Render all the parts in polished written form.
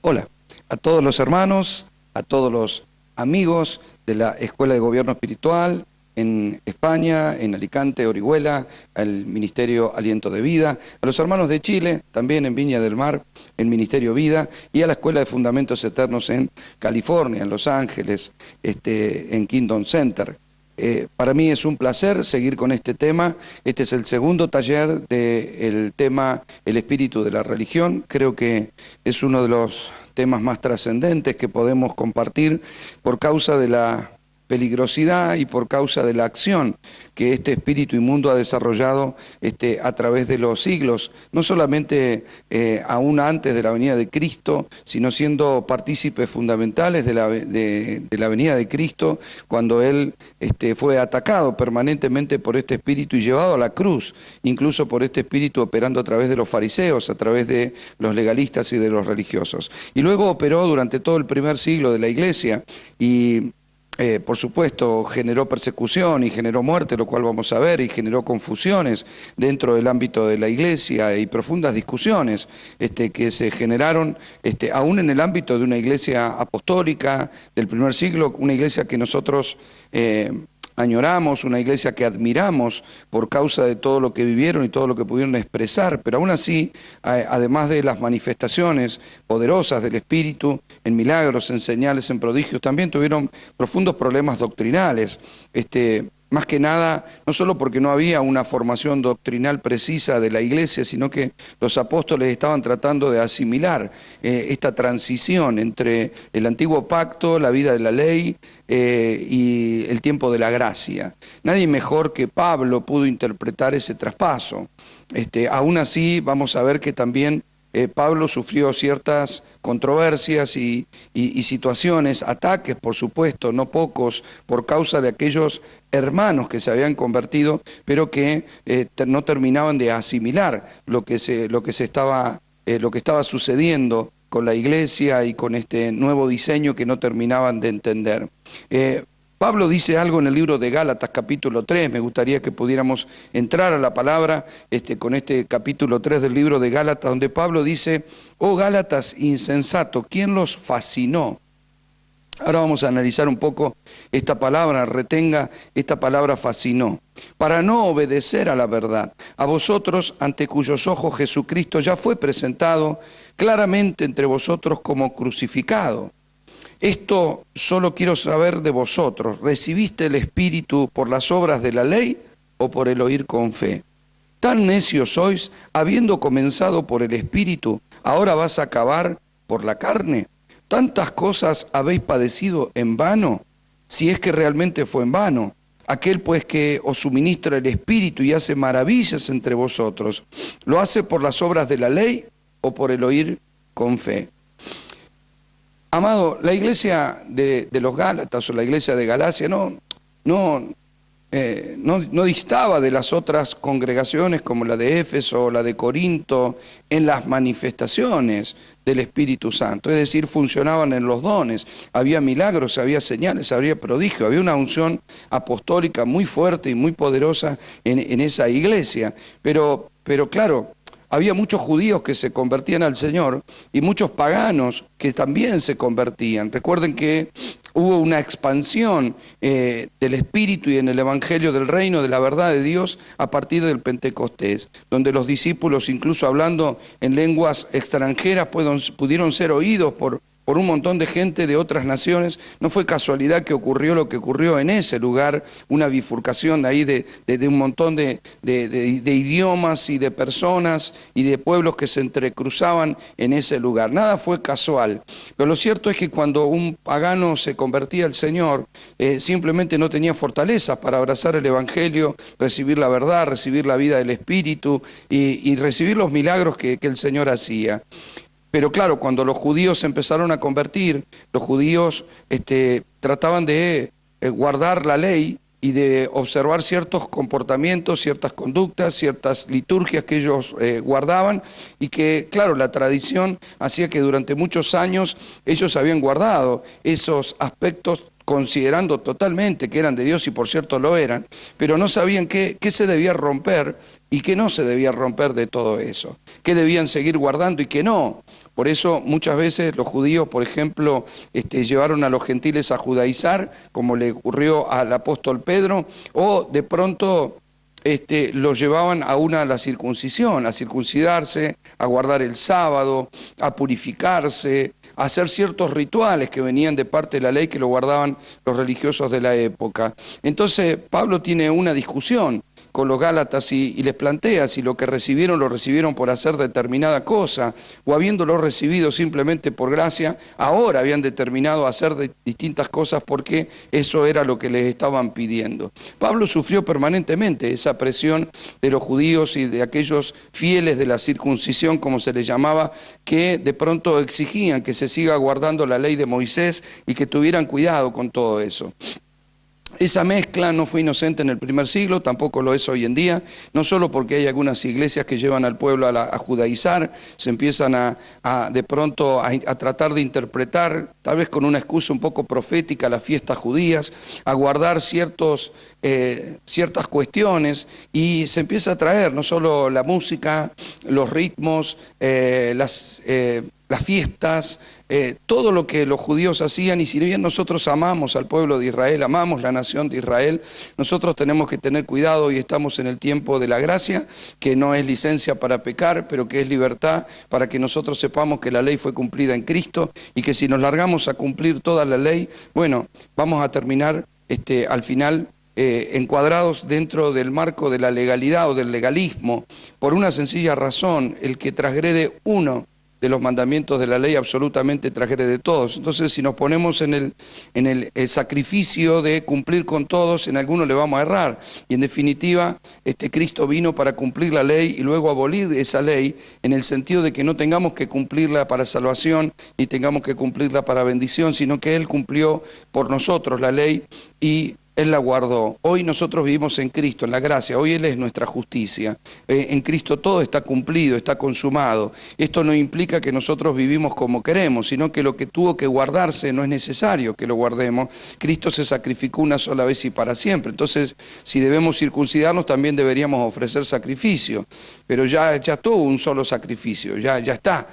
Hola a todos los hermanos, a todos los amigos de la Escuela de Gobierno Espiritual en España, en Alicante, Orihuela, al Ministerio Aliento de Vida, a los hermanos de Chile, también en Viña del Mar, el Ministerio Vida, y a la Escuela de Fundamentos Eternos en California, en Los Ángeles, en Kingdom Center. Para mí es un placer seguir con este tema. Este es el segundo taller del tema El espíritu de la religión. Creo que es uno de los temas más trascendentes que podemos compartir por causa de la peligrosidad y por causa de la acción que este espíritu inmundo ha desarrollado a través de los siglos, no solamente aún antes de la venida de Cristo, sino siendo partícipes fundamentales de la venida de Cristo, cuando Él fue atacado permanentemente por este espíritu y llevado a la cruz, incluso por este espíritu operando a través de los fariseos, a través de los legalistas y de los religiosos. Y luego operó durante todo el primer siglo de la Iglesia y por supuesto, generó persecución y generó muerte, lo cual vamos a ver, y generó confusiones dentro del ámbito de la Iglesia y profundas discusiones que se generaron aún en el ámbito de una Iglesia apostólica del primer siglo, una Iglesia que nosotros añoramos, una iglesia que admiramos por causa de todo lo que vivieron y todo lo que pudieron expresar, pero aún así, además de las manifestaciones poderosas del Espíritu, en milagros, en señales, en prodigios, también tuvieron profundos problemas doctrinales. Más que nada, no solo porque no había una formación doctrinal precisa de la iglesia, sino que los apóstoles estaban tratando de asimilar esta transición entre el antiguo pacto, la vida de la ley y el tiempo de la gracia. Nadie mejor que Pablo pudo interpretar ese traspaso. Aún así, vamos a ver que también Pablo sufrió ciertas controversias y situaciones, ataques, por supuesto, no pocos, por causa de aquellos hermanos que se habían convertido, pero que no terminaban de asimilar lo que estaba sucediendo con la iglesia y con este nuevo diseño que no terminaban de entender. Pablo dice algo en el libro de Gálatas capítulo 3, me gustaría que pudiéramos entrar a la palabra con este capítulo 3 del libro de Gálatas, donde Pablo dice: oh Gálatas insensato, ¿quién los fascinó? Ahora vamos a analizar un poco esta palabra, retenga esta palabra fascinó. Para no obedecer a la verdad, a vosotros ante cuyos ojos Jesucristo ya fue presentado claramente entre vosotros como crucificado. Esto solo quiero saber de vosotros, ¿recibiste el Espíritu por las obras de la ley o por el oír con fe? Tan necios sois, habiendo comenzado por el Espíritu, ¿ahora vas a acabar por la carne? ¿Tantas cosas habéis padecido en vano? Si es que realmente fue en vano. Aquel pues que os suministra el Espíritu y hace maravillas entre vosotros, ¿lo hace por las obras de la ley o por el oír con fe? Amado, la iglesia de los Gálatas o la iglesia de Galacia no distaba de las otras congregaciones como la de Éfeso o la de Corinto en las manifestaciones del Espíritu Santo, es decir, funcionaban en los dones, había milagros, había señales, había prodigios, había una unción apostólica muy fuerte y muy poderosa en esa iglesia, pero claro, había muchos judíos que se convertían al Señor y muchos paganos que también se convertían. Recuerden que hubo una expansión del Espíritu y en el Evangelio del Reino, de la verdad de Dios, a partir del Pentecostés, donde los discípulos, incluso hablando en lenguas extranjeras, pudieron ser oídos por un montón de gente de otras naciones. No fue casualidad que ocurrió lo que ocurrió en ese lugar, una bifurcación ahí de un montón de idiomas y de personas y de pueblos que se entrecruzaban en ese lugar. Nada fue casual, pero lo cierto es que cuando un pagano se convertía al Señor, simplemente no tenía fortaleza para abrazar el Evangelio, recibir la verdad, recibir la vida del Espíritu y recibir los milagros que el Señor hacía. Pero claro, cuando los judíos se empezaron a convertir, los judíos trataban de guardar la ley y de observar ciertos comportamientos, ciertas conductas, ciertas liturgias que ellos guardaban y que, claro, la tradición hacía que durante muchos años ellos habían guardado esos aspectos considerando totalmente que eran de Dios y por cierto lo eran, pero no sabían qué se debía romper y qué no se debía romper de todo eso, qué debían seguir guardando y qué no. Por eso muchas veces los judíos, por ejemplo, llevaron a los gentiles a judaizar, como le ocurrió al apóstol Pedro, o de pronto los llevaban a la circuncisión, a circuncidarse, a guardar el sábado, a purificarse, a hacer ciertos rituales que venían de parte de la ley que lo guardaban los religiosos de la época. Entonces Pablo tiene una discusión con los Gálatas y les plantea si lo que recibieron lo recibieron por hacer determinada cosa o habiéndolo recibido simplemente por gracia, ahora habían determinado hacer distintas cosas porque eso era lo que les estaban pidiendo. Pablo sufrió permanentemente esa presión de los judíos y de aquellos fieles de la circuncisión, como se les llamaba, que de pronto exigían que se siga guardando la ley de Moisés y que tuvieran cuidado con todo eso. Esa mezcla no fue inocente en el primer siglo, tampoco lo es hoy en día, no solo porque hay algunas iglesias que llevan al pueblo a judaizar, se empiezan de pronto a tratar de interpretar, tal vez con una excusa un poco profética, las fiestas judías, a guardar ciertas cuestiones y se empieza a traer no solo la música, los ritmos, las fiestas, todo lo que los judíos hacían, y si bien nosotros amamos al pueblo de Israel, amamos la nación de Israel, nosotros tenemos que tener cuidado y estamos en el tiempo de la gracia, que no es licencia para pecar, pero que es libertad para que nosotros sepamos que la ley fue cumplida en Cristo y que si nos largamos a cumplir toda la ley, bueno, vamos a terminar al final encuadrados dentro del marco de la legalidad o del legalismo, por una sencilla razón: el que transgrede uno de los mandamientos de la ley absolutamente transgrede todos. Entonces, si nos ponemos en el sacrificio de cumplir con todos, en alguno le vamos a errar. Y en definitiva, Cristo vino para cumplir la ley y luego abolir esa ley, en el sentido de que no tengamos que cumplirla para salvación ni tengamos que cumplirla para bendición, sino que Él cumplió por nosotros la ley y Él la guardó. Hoy nosotros vivimos en Cristo, en la gracia. Hoy Él es nuestra justicia. En Cristo todo está cumplido, está consumado. Esto no implica que nosotros vivimos como queremos, sino que lo que tuvo que guardarse no es necesario que lo guardemos. Cristo se sacrificó una sola vez y para siempre. Entonces, si debemos circuncidarnos, también deberíamos ofrecer sacrificio. Pero ya tuvo un solo sacrificio, ya está.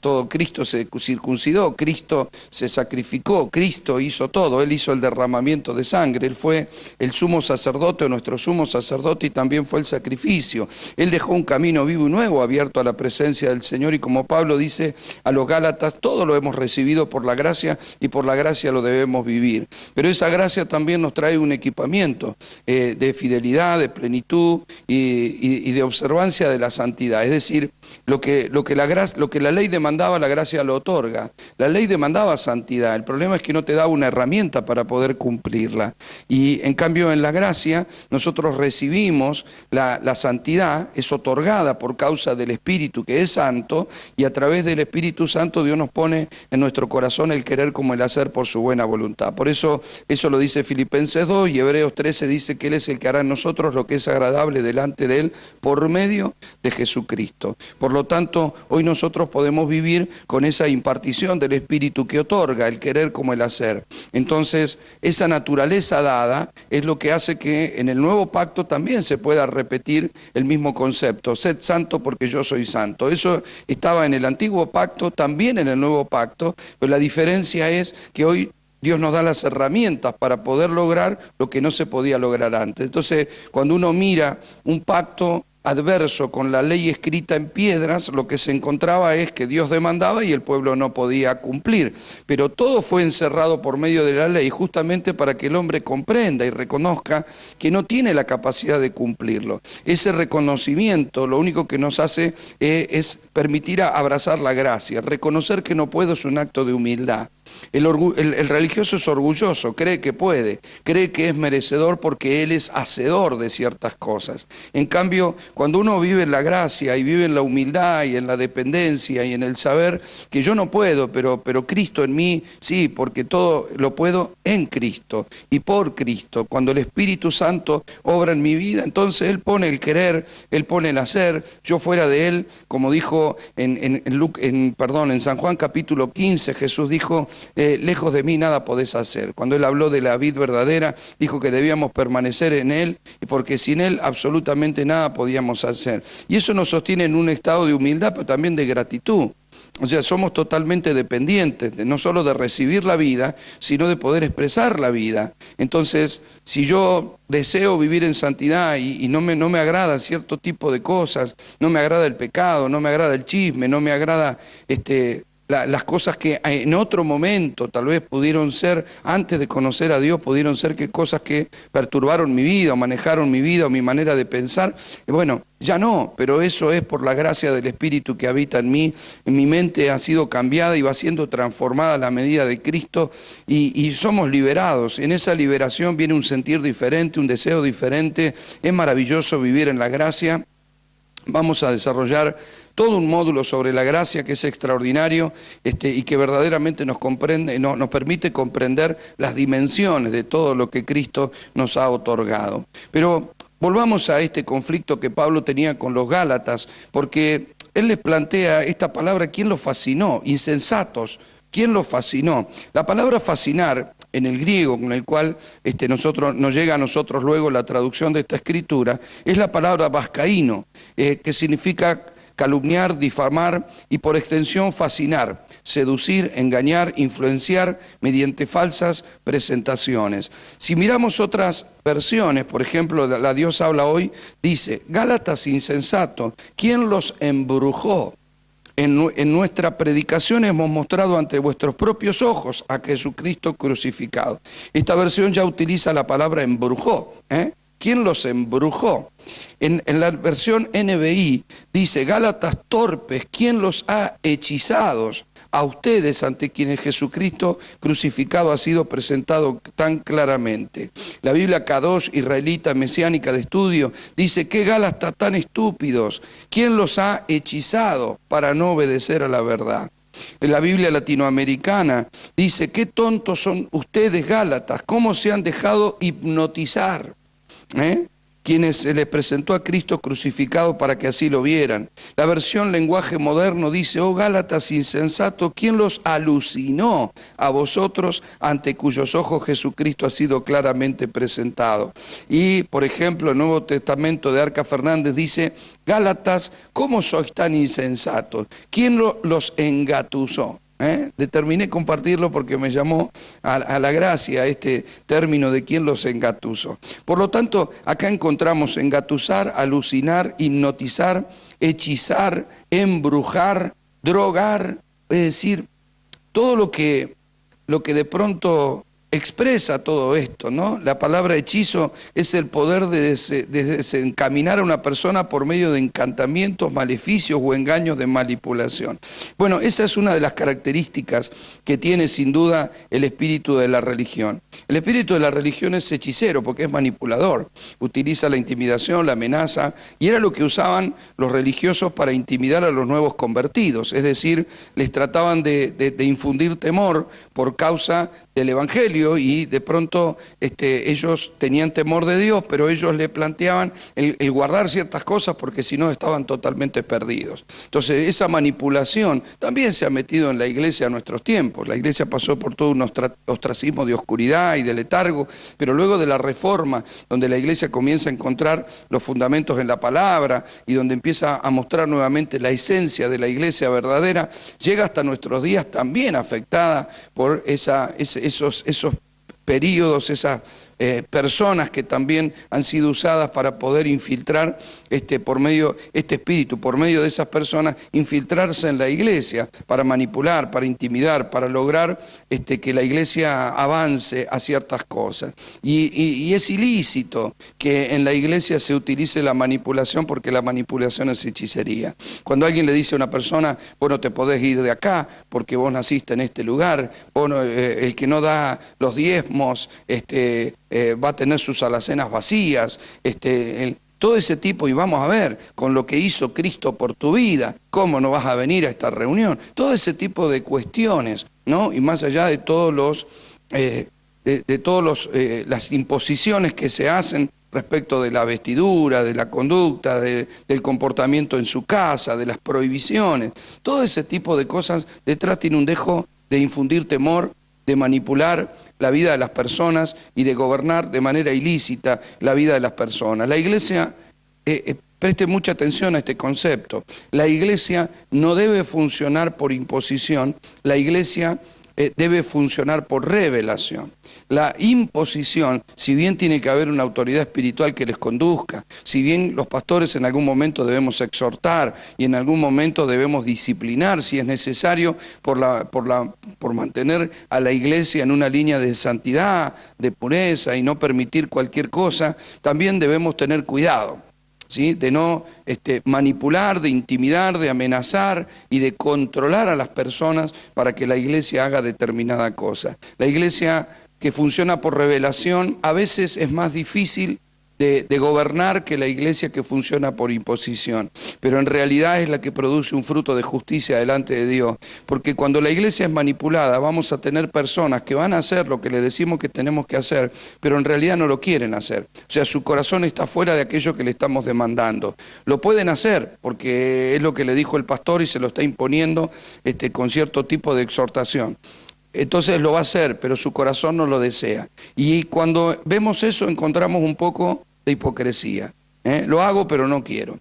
Todo, Cristo se circuncidó, Cristo se sacrificó, Cristo hizo todo, Él hizo el derramamiento de sangre, Él fue el sumo sacerdote, nuestro sumo sacerdote, y también fue el sacrificio. Él dejó un camino vivo y nuevo abierto a la presencia del Señor, y como Pablo dice a los Gálatas, todo lo hemos recibido por la gracia y por la gracia lo debemos vivir. Pero esa gracia también nos trae un equipamiento de fidelidad, de plenitud y de observancia de la santidad. Es decir, lo que la ley demandaba, la gracia lo otorga. La ley demandaba santidad, el problema es que no te daba una herramienta para poder cumplirla. Y en cambio en la gracia nosotros recibimos la santidad, es otorgada por causa del Espíritu que es santo, y a través del Espíritu Santo Dios nos pone en nuestro corazón el querer como el hacer por su buena voluntad. Por eso lo dice Filipenses 2 y Hebreos 13 dice que Él es el que hará en nosotros lo que es agradable delante de Él por medio de Jesucristo. Por lo tanto, hoy nosotros podemos vivir con esa impartición del Espíritu que otorga el querer como el hacer. Entonces, esa naturaleza dada es lo que hace que en el nuevo pacto también se pueda repetir el mismo concepto: sed santo porque yo soy santo. Eso estaba en el antiguo pacto, también en el nuevo pacto, pero la diferencia es que hoy Dios nos da las herramientas para poder lograr lo que no se podía lograr antes. Entonces, cuando uno mira un pacto adverso con la ley escrita en piedras, lo que se encontraba es que Dios demandaba y el pueblo no podía cumplir. Pero todo fue encerrado por medio de la ley, justamente para que el hombre comprenda y reconozca que no tiene la capacidad de cumplirlo. Ese reconocimiento lo único que nos hace es permitir abrazar la gracia. Reconocer que no puedo es un acto de humildad. El religioso es orgulloso, cree que puede, cree que es merecedor porque él es hacedor de ciertas cosas. En cambio, cuando uno vive en la gracia y vive en la humildad y en la dependencia y en el saber que yo no puedo, pero Cristo en mí sí, porque todo lo puedo en Cristo y por Cristo. Cuando el Espíritu Santo obra en mi vida, entonces Él pone el querer, Él pone el hacer. Yo fuera de Él, como dijo en San Juan capítulo 15, Jesús dijo: lejos de mí nada podés hacer. Cuando Él habló de la vid verdadera, dijo que debíamos permanecer en Él, y porque sin Él absolutamente nada podíamos hacer. Y eso nos sostiene en un estado de humildad, pero también de gratitud. O sea, somos totalmente dependientes, no solo de recibir la vida, sino de poder expresar la vida. Entonces, si yo deseo vivir en santidad y no me agrada cierto tipo de cosas, no me agrada el pecado, no me agrada el chisme, no me agrada las cosas que en otro momento tal vez pudieron ser, antes de conocer a Dios, pudieron ser cosas que perturbaron mi vida o manejaron mi vida o mi manera de pensar. Bueno, ya no, pero eso es por la gracia del Espíritu que habita en mí. En mi mente ha sido cambiada y va siendo transformada a la medida de Cristo y somos liberados. En esa liberación viene un sentir diferente, un deseo diferente. Es maravilloso vivir en la gracia. Vamos a desarrollar todo un módulo sobre la gracia que es extraordinario y que verdaderamente nos permite comprender las dimensiones de todo lo que Cristo nos ha otorgado. Pero volvamos a este conflicto que Pablo tenía con los Gálatas, porque él les plantea esta palabra: ¿quién los fascinó? Insensatos. ¿Quién los fascinó? La palabra fascinar, en el griego, con el cual nos llega a nosotros luego la traducción de esta escritura, es la palabra vascaíno, que significa calumniar, difamar y por extensión fascinar, seducir, engañar, influenciar mediante falsas presentaciones. Si miramos otras versiones, por ejemplo, la Dios habla hoy, dice: Gálatas insensatos, ¿quién los embrujó? En nuestra predicación hemos mostrado ante vuestros propios ojos a Jesucristo crucificado. Esta versión ya utiliza la palabra embrujó. ¿Quién los embrujó? En la versión NBI dice: Gálatas torpes, ¿quién los ha hechizado a ustedes ante quienes Jesucristo crucificado ha sido presentado tan claramente? La Biblia Kadosh, israelita, mesiánica de estudio, dice: ¿qué Gálatas tan estúpidos? ¿Quién los ha hechizado para no obedecer a la verdad? En la Biblia latinoamericana dice: qué tontos son ustedes, Gálatas, cómo se han dejado hipnotizar, quienes se les presentó a Cristo crucificado para que así lo vieran. La versión lenguaje moderno dice: oh Gálatas insensatos, ¿quién los alucinó a vosotros ante cuyos ojos Jesucristo ha sido claramente presentado? Y, por ejemplo, el Nuevo Testamento de Arca Fernández dice: Gálatas, ¿cómo sois tan insensatos? ¿Quién los engatusó? Determiné compartirlo porque me llamó a la gracia este término de quién los engatusó. Por lo tanto, acá encontramos engatusar, alucinar, hipnotizar, hechizar, embrujar, drogar, es decir, todo lo que de pronto expresa todo esto, ¿no? La palabra hechizo es el poder de desencaminar a una persona por medio de encantamientos, maleficios o engaños de manipulación. Bueno, esa es una de las características que tiene sin duda el espíritu de la religión. El espíritu de la religión es hechicero porque es manipulador, utiliza la intimidación, la amenaza, y era lo que usaban los religiosos para intimidar a los nuevos convertidos, es decir, les trataban de infundir temor por causa del Evangelio, y de pronto ellos tenían temor de Dios, pero ellos le planteaban el guardar ciertas cosas porque si no estaban totalmente perdidos. Entonces esa manipulación también se ha metido en la iglesia a nuestros tiempos. La iglesia pasó por todo un ostracismo de oscuridad y de letargo, pero luego de la reforma, donde la iglesia comienza a encontrar los fundamentos en la palabra y donde empieza a mostrar nuevamente la esencia de la iglesia verdadera, llega hasta nuestros días también afectada por esos períodos, esas personas que también han sido usadas para poder infiltrar por medio de esas personas, infiltrarse en la iglesia para manipular, para intimidar, para lograr que la iglesia avance a ciertas cosas. Y es ilícito que en la iglesia se utilice la manipulación, porque la manipulación es hechicería. Cuando alguien le dice a una persona: vos no te podés ir de acá porque vos naciste en este lugar, el que no da los diezmos va a tener sus alacenas vacías, todo ese tipo, y vamos a ver, con lo que hizo Cristo por tu vida, ¿cómo no vas a venir a esta reunión? Todo ese tipo de cuestiones, ¿no? Y más allá de todos las imposiciones que se hacen respecto de la vestidura, de la conducta, del comportamiento en su casa, de las prohibiciones, todo ese tipo de cosas detrás tiene un dejo de infundir temor, de manipular la vida de las personas y de gobernar de manera ilícita la vida de las personas. La Iglesia, preste mucha atención a este concepto, la Iglesia no debe funcionar por imposición, la Iglesia debe funcionar por revelación. La imposición, si bien tiene que haber una autoridad espiritual que les conduzca, si bien los pastores en algún momento debemos exhortar y en algún momento debemos disciplinar si es necesario por mantener a la iglesia en una línea de santidad, de pureza y no permitir cualquier cosa, también debemos tener cuidado, ¿sí? De no manipular, de intimidar, de amenazar y de controlar a las personas para que la iglesia haga determinada cosa. La iglesia que funciona por revelación a veces es más difícil de gobernar que la iglesia que funciona por imposición, pero en realidad es la que produce un fruto de justicia delante de Dios, porque cuando la iglesia es manipulada vamos a tener personas que van a hacer lo que le decimos que tenemos que hacer, pero en realidad no lo quieren hacer, o sea, su corazón está fuera de aquello que le estamos demandando. Lo pueden hacer porque es lo que le dijo el pastor y se lo está imponiendo con cierto tipo de exhortación. Entonces lo va a hacer, pero su corazón no lo desea. Y cuando vemos eso encontramos un poco de hipocresía. Lo hago, pero no quiero.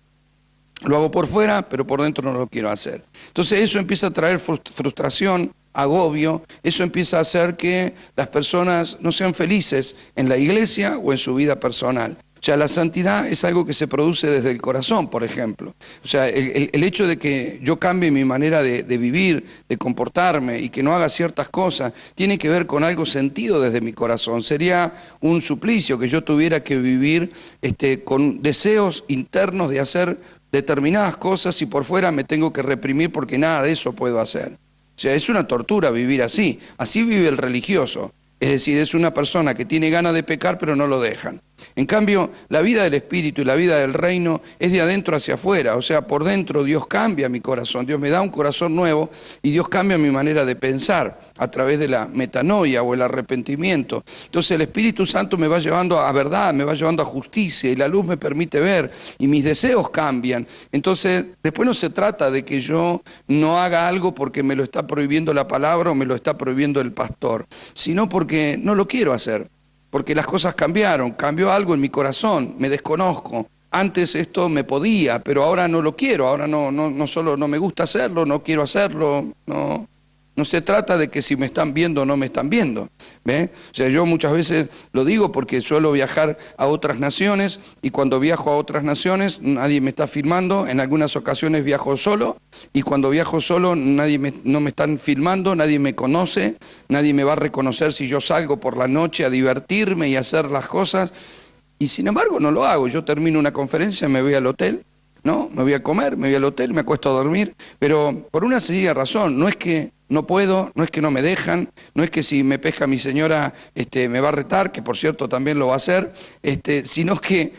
Lo hago por fuera, pero por dentro no lo quiero hacer. Entonces eso empieza a traer frustración, agobio, eso empieza a hacer que las personas no sean felices en la iglesia o en su vida personal. O sea, la santidad es algo que se produce desde el corazón, por ejemplo. O sea, el hecho de que yo cambie mi manera de vivir, de comportarme y que no haga ciertas cosas, tiene que ver con algo sentido desde mi corazón. Sería un suplicio que yo tuviera que vivir con deseos internos de hacer determinadas cosas y por fuera me tengo que reprimir porque nada de eso puedo hacer. O sea, es una tortura vivir así. Así vive el religioso. Es decir, es una persona que tiene ganas de pecar pero no lo dejan. En cambio, la vida del Espíritu y la vida del reino es de adentro hacia afuera, o sea, por dentro Dios cambia mi corazón, Dios me da un corazón nuevo y Dios cambia mi manera de pensar a través de la metanoia o el arrepentimiento. Entonces el Espíritu Santo me va llevando a verdad, me va llevando a justicia y la luz me permite ver y mis deseos cambian. Entonces después no se trata de que yo no haga algo porque me lo está prohibiendo la palabra o me lo está prohibiendo el pastor, sino porque no lo quiero hacer. Porque las cosas cambiaron, cambió algo en mi corazón, me desconozco. Antes esto me podía, pero ahora no lo quiero, ahora no solo no me gusta hacerlo, no quiero hacerlo, no se trata de que si me están viendo o no me están viendo. ¿Ve? O sea, yo muchas veces lo digo porque suelo viajar a otras naciones y cuando viajo a otras naciones nadie me está filmando, en algunas ocasiones viajo solo y cuando viajo solo no me están filmando, nadie me conoce, nadie me va a reconocer si yo salgo por la noche a divertirme y a hacer las cosas y sin embargo no lo hago. Yo termino una conferencia, me voy al hotel, ¿no? Me voy a comer, me voy al hotel, me acuesto a dormir, pero por una sencilla razón, no es que no puedo, no es que no me dejan, no es que si me pesca mi señora me va a retar, que por cierto también lo va a hacer, sino que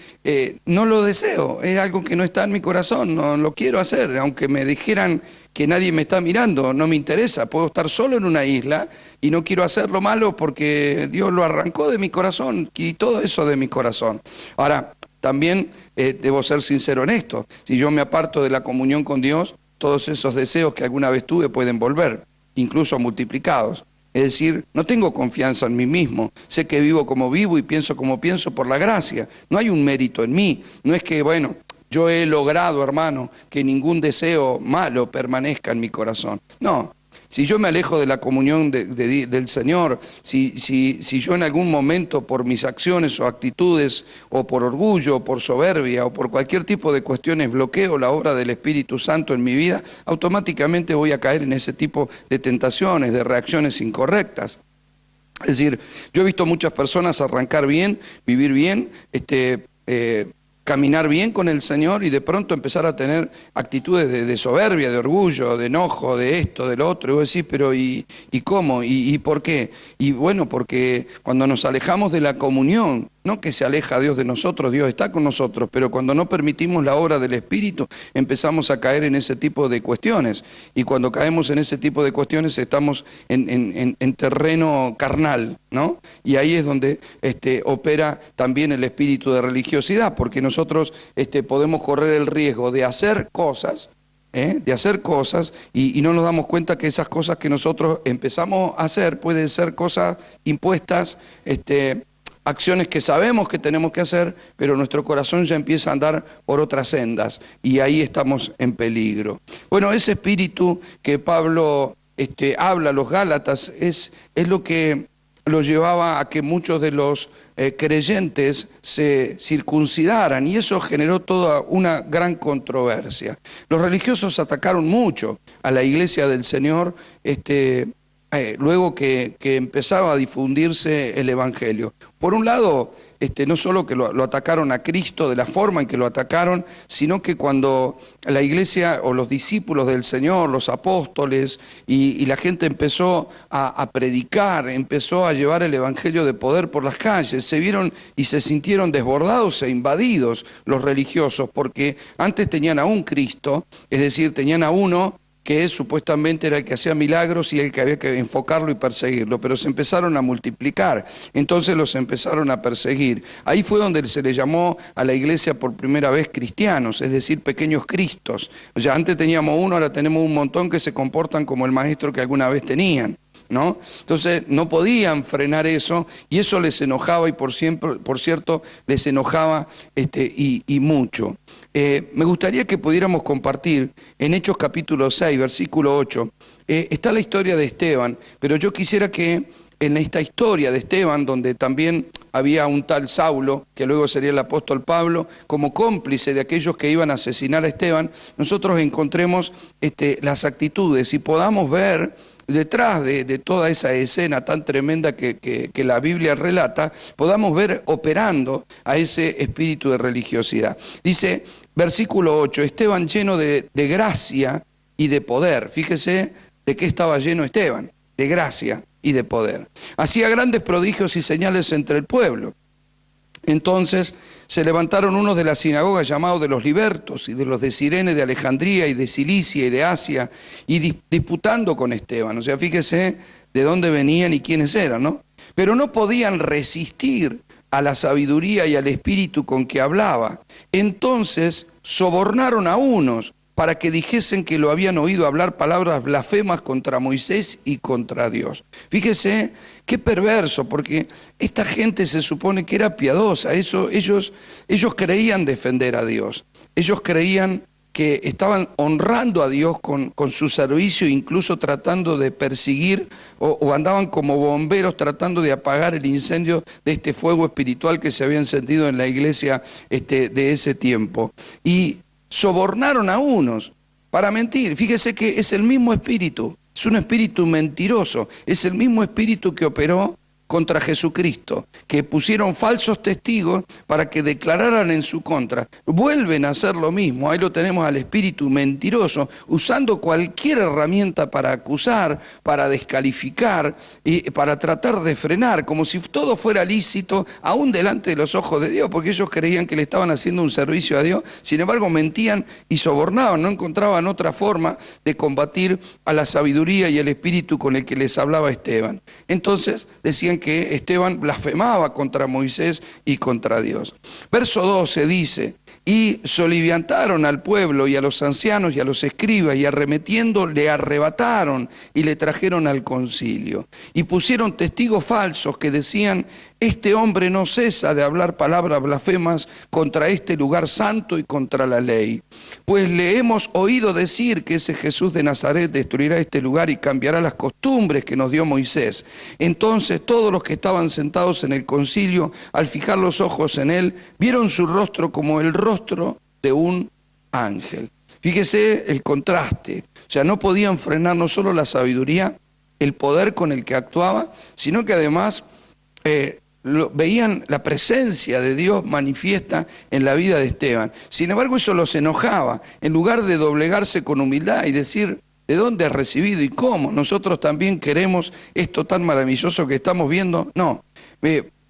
no lo deseo, es algo que no está en mi corazón, no lo quiero hacer, aunque me dijeran que nadie me está mirando, no me interesa, puedo estar solo en una isla y no quiero hacer lo malo porque Dios lo arrancó de mi corazón, y todo eso de mi corazón. Ahora, también debo ser sincero en esto, si yo me aparto de la comunión con Dios, todos esos deseos que alguna vez tuve pueden volver, incluso multiplicados. Es decir, no tengo confianza en mí mismo, sé que vivo como vivo y pienso como pienso por la gracia, no hay un mérito en mí, no es que, bueno, yo he logrado, hermano, que ningún deseo malo permanezca en mi corazón, no. Si yo me alejo de la comunión del Señor, si yo en algún momento por mis acciones o actitudes, o por orgullo, o por soberbia, o por cualquier tipo de cuestiones bloqueo la obra del Espíritu Santo en mi vida, automáticamente voy a caer en ese tipo de tentaciones, de reacciones incorrectas. Es decir, yo he visto muchas personas arrancar bien, vivir bien, caminar bien con el Señor y de pronto empezar a tener actitudes de soberbia, de orgullo, de enojo, de esto, de lo otro. Y vos decís, pero ¿y cómo? ¿Y por qué? Y bueno, porque cuando nos alejamos de la comunión, no que se aleja Dios de nosotros, Dios está con nosotros, pero cuando no permitimos la obra del Espíritu, empezamos a caer en ese tipo de cuestiones. Y cuando caemos en ese tipo de cuestiones, estamos en terreno carnal, ¿no? Y ahí es donde opera también el espíritu de religiosidad, porque nosotros podemos correr el riesgo de hacer cosas de hacer cosas y no nos damos cuenta que esas cosas que nosotros empezamos a hacer pueden ser cosas impuestas, acciones que sabemos que tenemos que hacer, pero nuestro corazón ya empieza a andar por otras sendas y ahí estamos en peligro. Bueno, ese espíritu que Pablo habla a los Gálatas es lo que lo llevaba a que muchos de los creyentes se circuncidaran y eso generó toda una gran controversia. Los religiosos atacaron mucho a la iglesia del Señor luego que empezaba a difundirse el Evangelio. Por un lado, no solo que lo atacaron a Cristo de la forma en que lo atacaron, sino que cuando la iglesia o los discípulos del Señor, los apóstoles y la gente empezó a predicar, empezó a llevar el Evangelio de poder por las calles, se vieron y se sintieron desbordados e invadidos los religiosos, porque antes tenían a un Cristo, es decir, tenían a uno que supuestamente era el que hacía milagros y el que había que enfocarlo y perseguirlo, pero se empezaron a multiplicar, entonces los empezaron a perseguir. Ahí fue donde se le llamó a la iglesia por primera vez cristianos, es decir, pequeños cristos. O sea, antes teníamos uno, ahora tenemos un montón que se comportan como el maestro que alguna vez tenían, ¿no? Entonces no podían frenar eso y eso les enojaba y por cierto les enojaba y mucho. Me gustaría que pudiéramos compartir en Hechos capítulo 6, versículo 8, está la historia de Esteban, pero yo quisiera que en esta historia de Esteban, donde también había un tal Saulo, que luego sería el apóstol Pablo, como cómplice de aquellos que iban a asesinar a Esteban, nosotros encontremos las actitudes y podamos ver detrás de toda esa escena tan tremenda que la Biblia relata, podamos ver operando a ese espíritu de religiosidad. Dice, versículo 8, Esteban lleno de gracia y de poder. Fíjese de qué estaba lleno Esteban, de gracia y de poder. Hacía grandes prodigios y señales entre el pueblo. Entonces se levantaron unos de la sinagoga llamados de los libertos y de los de Cirene, de Alejandría y de Cilicia y de Asia, y disputando con Esteban. O sea, fíjese de dónde venían y quiénes eran, ¿no? Pero no podían resistir a la sabiduría y al espíritu con que hablaba. Entonces sobornaron a unos para que dijesen que lo habían oído hablar palabras blasfemas contra Moisés y contra Dios. Fíjese qué perverso, porque esta gente se supone que era piadosa, ellos creían defender a Dios, ellos creían que estaban honrando a Dios con su servicio, incluso tratando de perseguir o andaban como bomberos tratando de apagar el incendio de este fuego espiritual que se había encendido en la iglesia de ese tiempo. Y sobornaron a unos para mentir. Fíjese que es el mismo espíritu, es un espíritu mentiroso, es el mismo espíritu que operó contra Jesucristo, que pusieron falsos testigos para que declararan en su contra. Vuelven a hacer lo mismo, ahí lo tenemos al espíritu mentiroso, usando cualquier herramienta para acusar, para descalificar y para tratar de frenar, como si todo fuera lícito, aún delante de los ojos de Dios, porque ellos creían que le estaban haciendo un servicio a Dios, sin embargo mentían y sobornaban, no encontraban otra forma de combatir a la sabiduría y el espíritu con el que les hablaba Esteban. Entonces decían que Esteban blasfemaba contra Moisés y contra Dios. Verso 12 dice, y soliviantaron al pueblo y a los ancianos y a los escribas y arremetiendo le arrebataron y le trajeron al concilio. Y pusieron testigos falsos que decían, este hombre no cesa de hablar palabras blasfemas contra este lugar santo y contra la ley. Pues le hemos oído decir que ese Jesús de Nazaret destruirá este lugar y cambiará las costumbres que nos dio Moisés. Entonces todos los que estaban sentados en el concilio, al fijar los ojos en él, vieron su rostro como el rostro de un ángel. Fíjese el contraste. O sea, no podían frenar no solo la sabiduría, el poder con el que actuaba, sino que además veían la presencia de Dios manifiesta en la vida de Esteban. Sin embargo, eso los enojaba. En lugar de doblegarse con humildad y decir, ¿de dónde has recibido y cómo? Nosotros también queremos esto tan maravilloso que estamos viendo. No,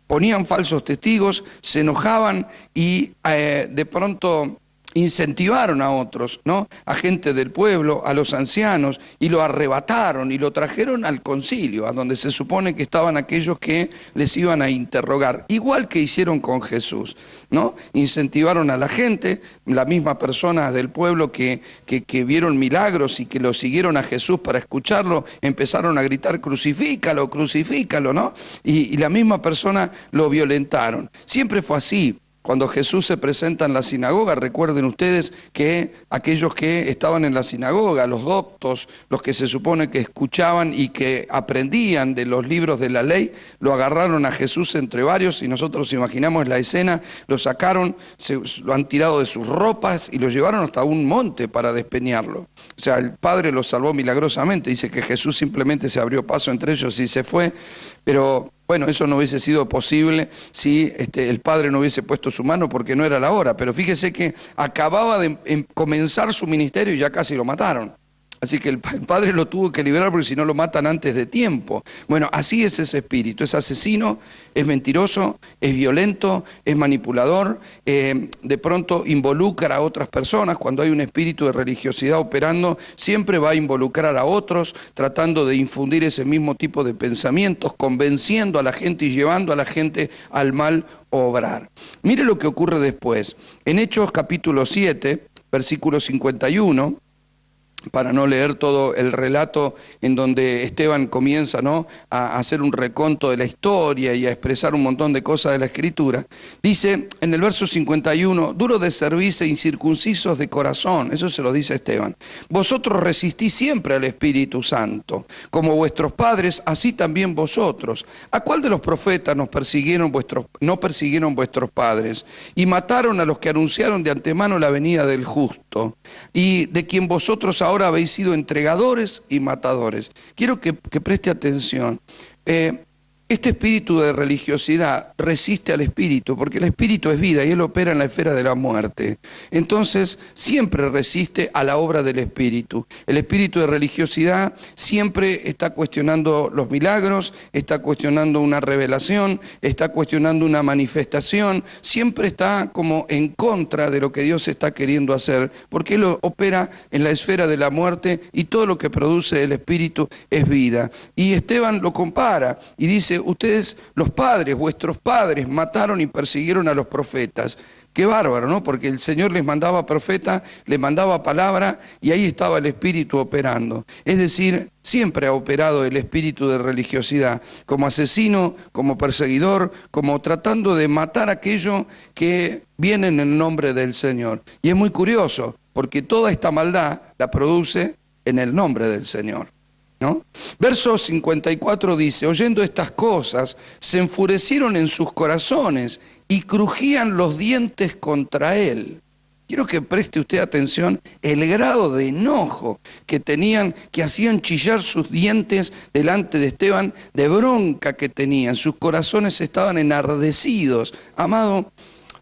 ponían falsos testigos, se enojaban y de pronto incentivaron a otros, ¿no? A gente del pueblo, a los ancianos, y lo arrebataron y lo trajeron al concilio, a donde se supone que estaban aquellos que les iban a interrogar, igual que hicieron con Jesús, ¿no? Incentivaron a la gente, la misma persona del pueblo que vieron milagros y que lo siguieron a Jesús para escucharlo, empezaron a gritar, crucifícalo, crucifícalo, ¿no? Y la misma persona lo violentaron. Siempre fue así. Cuando Jesús se presenta en la sinagoga, recuerden ustedes que aquellos que estaban en la sinagoga, los doctos, los que se supone que escuchaban y que aprendían de los libros de la ley, lo agarraron a Jesús entre varios, y nosotros imaginamos la escena, lo sacaron, lo han tirado de sus ropas y lo llevaron hasta un monte para despeñarlo. O sea, el Padre lo salvó milagrosamente, dice que Jesús simplemente se abrió paso entre ellos y se fue, pero bueno, eso no hubiese sido posible si el Padre no hubiese puesto su mano, porque no era la hora. Pero fíjese que acababa de comenzar su ministerio y ya casi lo mataron. Así que el Padre lo tuvo que liberar porque si no lo matan antes de tiempo. Bueno, así es ese espíritu, es asesino, es mentiroso, es violento, es manipulador, de pronto involucra a otras personas. Cuando hay un espíritu de religiosidad operando, siempre va a involucrar a otros, tratando de infundir ese mismo tipo de pensamientos, convenciendo a la gente y llevando a la gente al mal obrar. Mire lo que ocurre después. En Hechos capítulo 7, versículo 51, para no leer todo el relato en donde Esteban comienza, ¿no?, a hacer un reconto de la historia y a expresar un montón de cosas de la Escritura, dice en el verso 51, duro de cerviz e incircuncisos de corazón, eso se lo dice Esteban, vosotros resistís siempre al Espíritu Santo, como vuestros padres, así también vosotros. ¿A cuál de los profetas no persiguieron vuestros padres? Y mataron a los que anunciaron de antemano la venida del justo, y de quien vosotros ahora habéis sido entregadores y matadores. Quiero que preste atención. Este espíritu de religiosidad resiste al espíritu, porque el espíritu es vida y él opera en la esfera de la muerte. Entonces, siempre resiste a la obra del espíritu. El espíritu de religiosidad siempre está cuestionando los milagros, está cuestionando una revelación, está cuestionando una manifestación, siempre está como en contra de lo que Dios está queriendo hacer, porque él opera en la esfera de la muerte y todo lo que produce el espíritu es vida. Y Esteban lo compara y dice, ustedes, los padres, vuestros padres, mataron y persiguieron a los profetas. Qué bárbaro, ¿no? Porque el Señor les mandaba profeta, les mandaba palabra y ahí estaba el espíritu operando. Es decir, siempre ha operado el espíritu de religiosidad, como asesino, como perseguidor, como tratando de matar aquello que viene en el nombre del Señor. Y es muy curioso, porque toda esta maldad la produce en el nombre del Señor, ¿no? Verso 54 dice, oyendo estas cosas, se enfurecieron en sus corazones y crujían los dientes contra él. Quiero que preste usted atención el grado de enojo que tenían, que hacían chillar sus dientes delante de Esteban, de bronca que tenían. Sus corazones estaban enardecidos. Amado,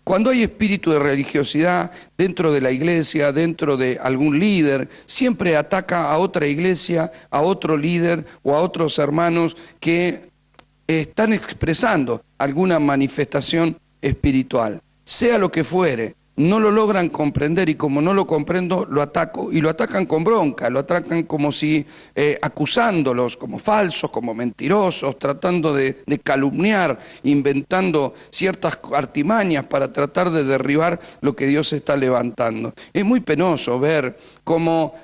cuando hay espíritu de religiosidad dentro de la iglesia, dentro de algún líder, siempre ataca a otra iglesia, a otro líder o a otros hermanos que están expresando alguna manifestación espiritual. Sea lo que fuere, no lo logran comprender y como no lo comprendo, lo ataco. Y lo atacan con bronca, lo atacan como si acusándolos como falsos, como mentirosos, tratando de calumniar, inventando ciertas artimañas para tratar de derribar lo que Dios está levantando. Es muy penoso ver cómo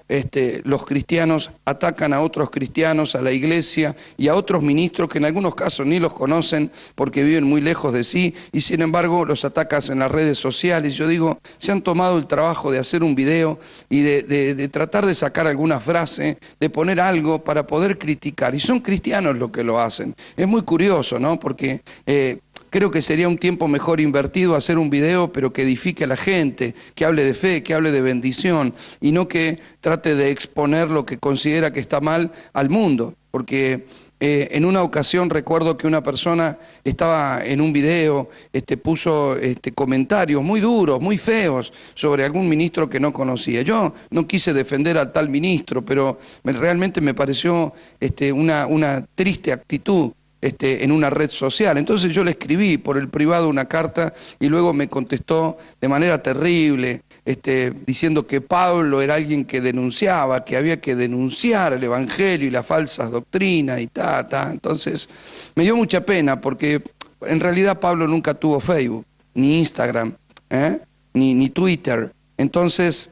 los cristianos atacan a otros cristianos, a la iglesia y a otros ministros que en algunos casos ni los conocen porque viven muy lejos de sí y sin embargo los atacas en las redes sociales. Yo digo, se han tomado el trabajo de hacer un video y de tratar de sacar alguna frase, de poner algo para poder criticar. Y son cristianos los que lo hacen. Es muy curioso, ¿no? Porque creo que sería un tiempo mejor invertido hacer un video, pero que edifique a la gente, que hable de fe, que hable de bendición, y no que trate de exponer lo que considera que está mal al mundo. Porque en una ocasión recuerdo que una persona estaba en un video, puso comentarios muy duros, muy feos sobre algún ministro que no conocía. Yo no quise defender al tal ministro, pero realmente me pareció una triste actitud en una red social. Entonces yo le escribí por el privado una carta y luego me contestó de manera terrible, diciendo que Pablo era alguien que denunciaba, que había que denunciar el Evangelio y las falsas doctrinas y Entonces, me dio mucha pena porque en realidad Pablo nunca tuvo Facebook, ni Instagram, ni Twitter. Entonces,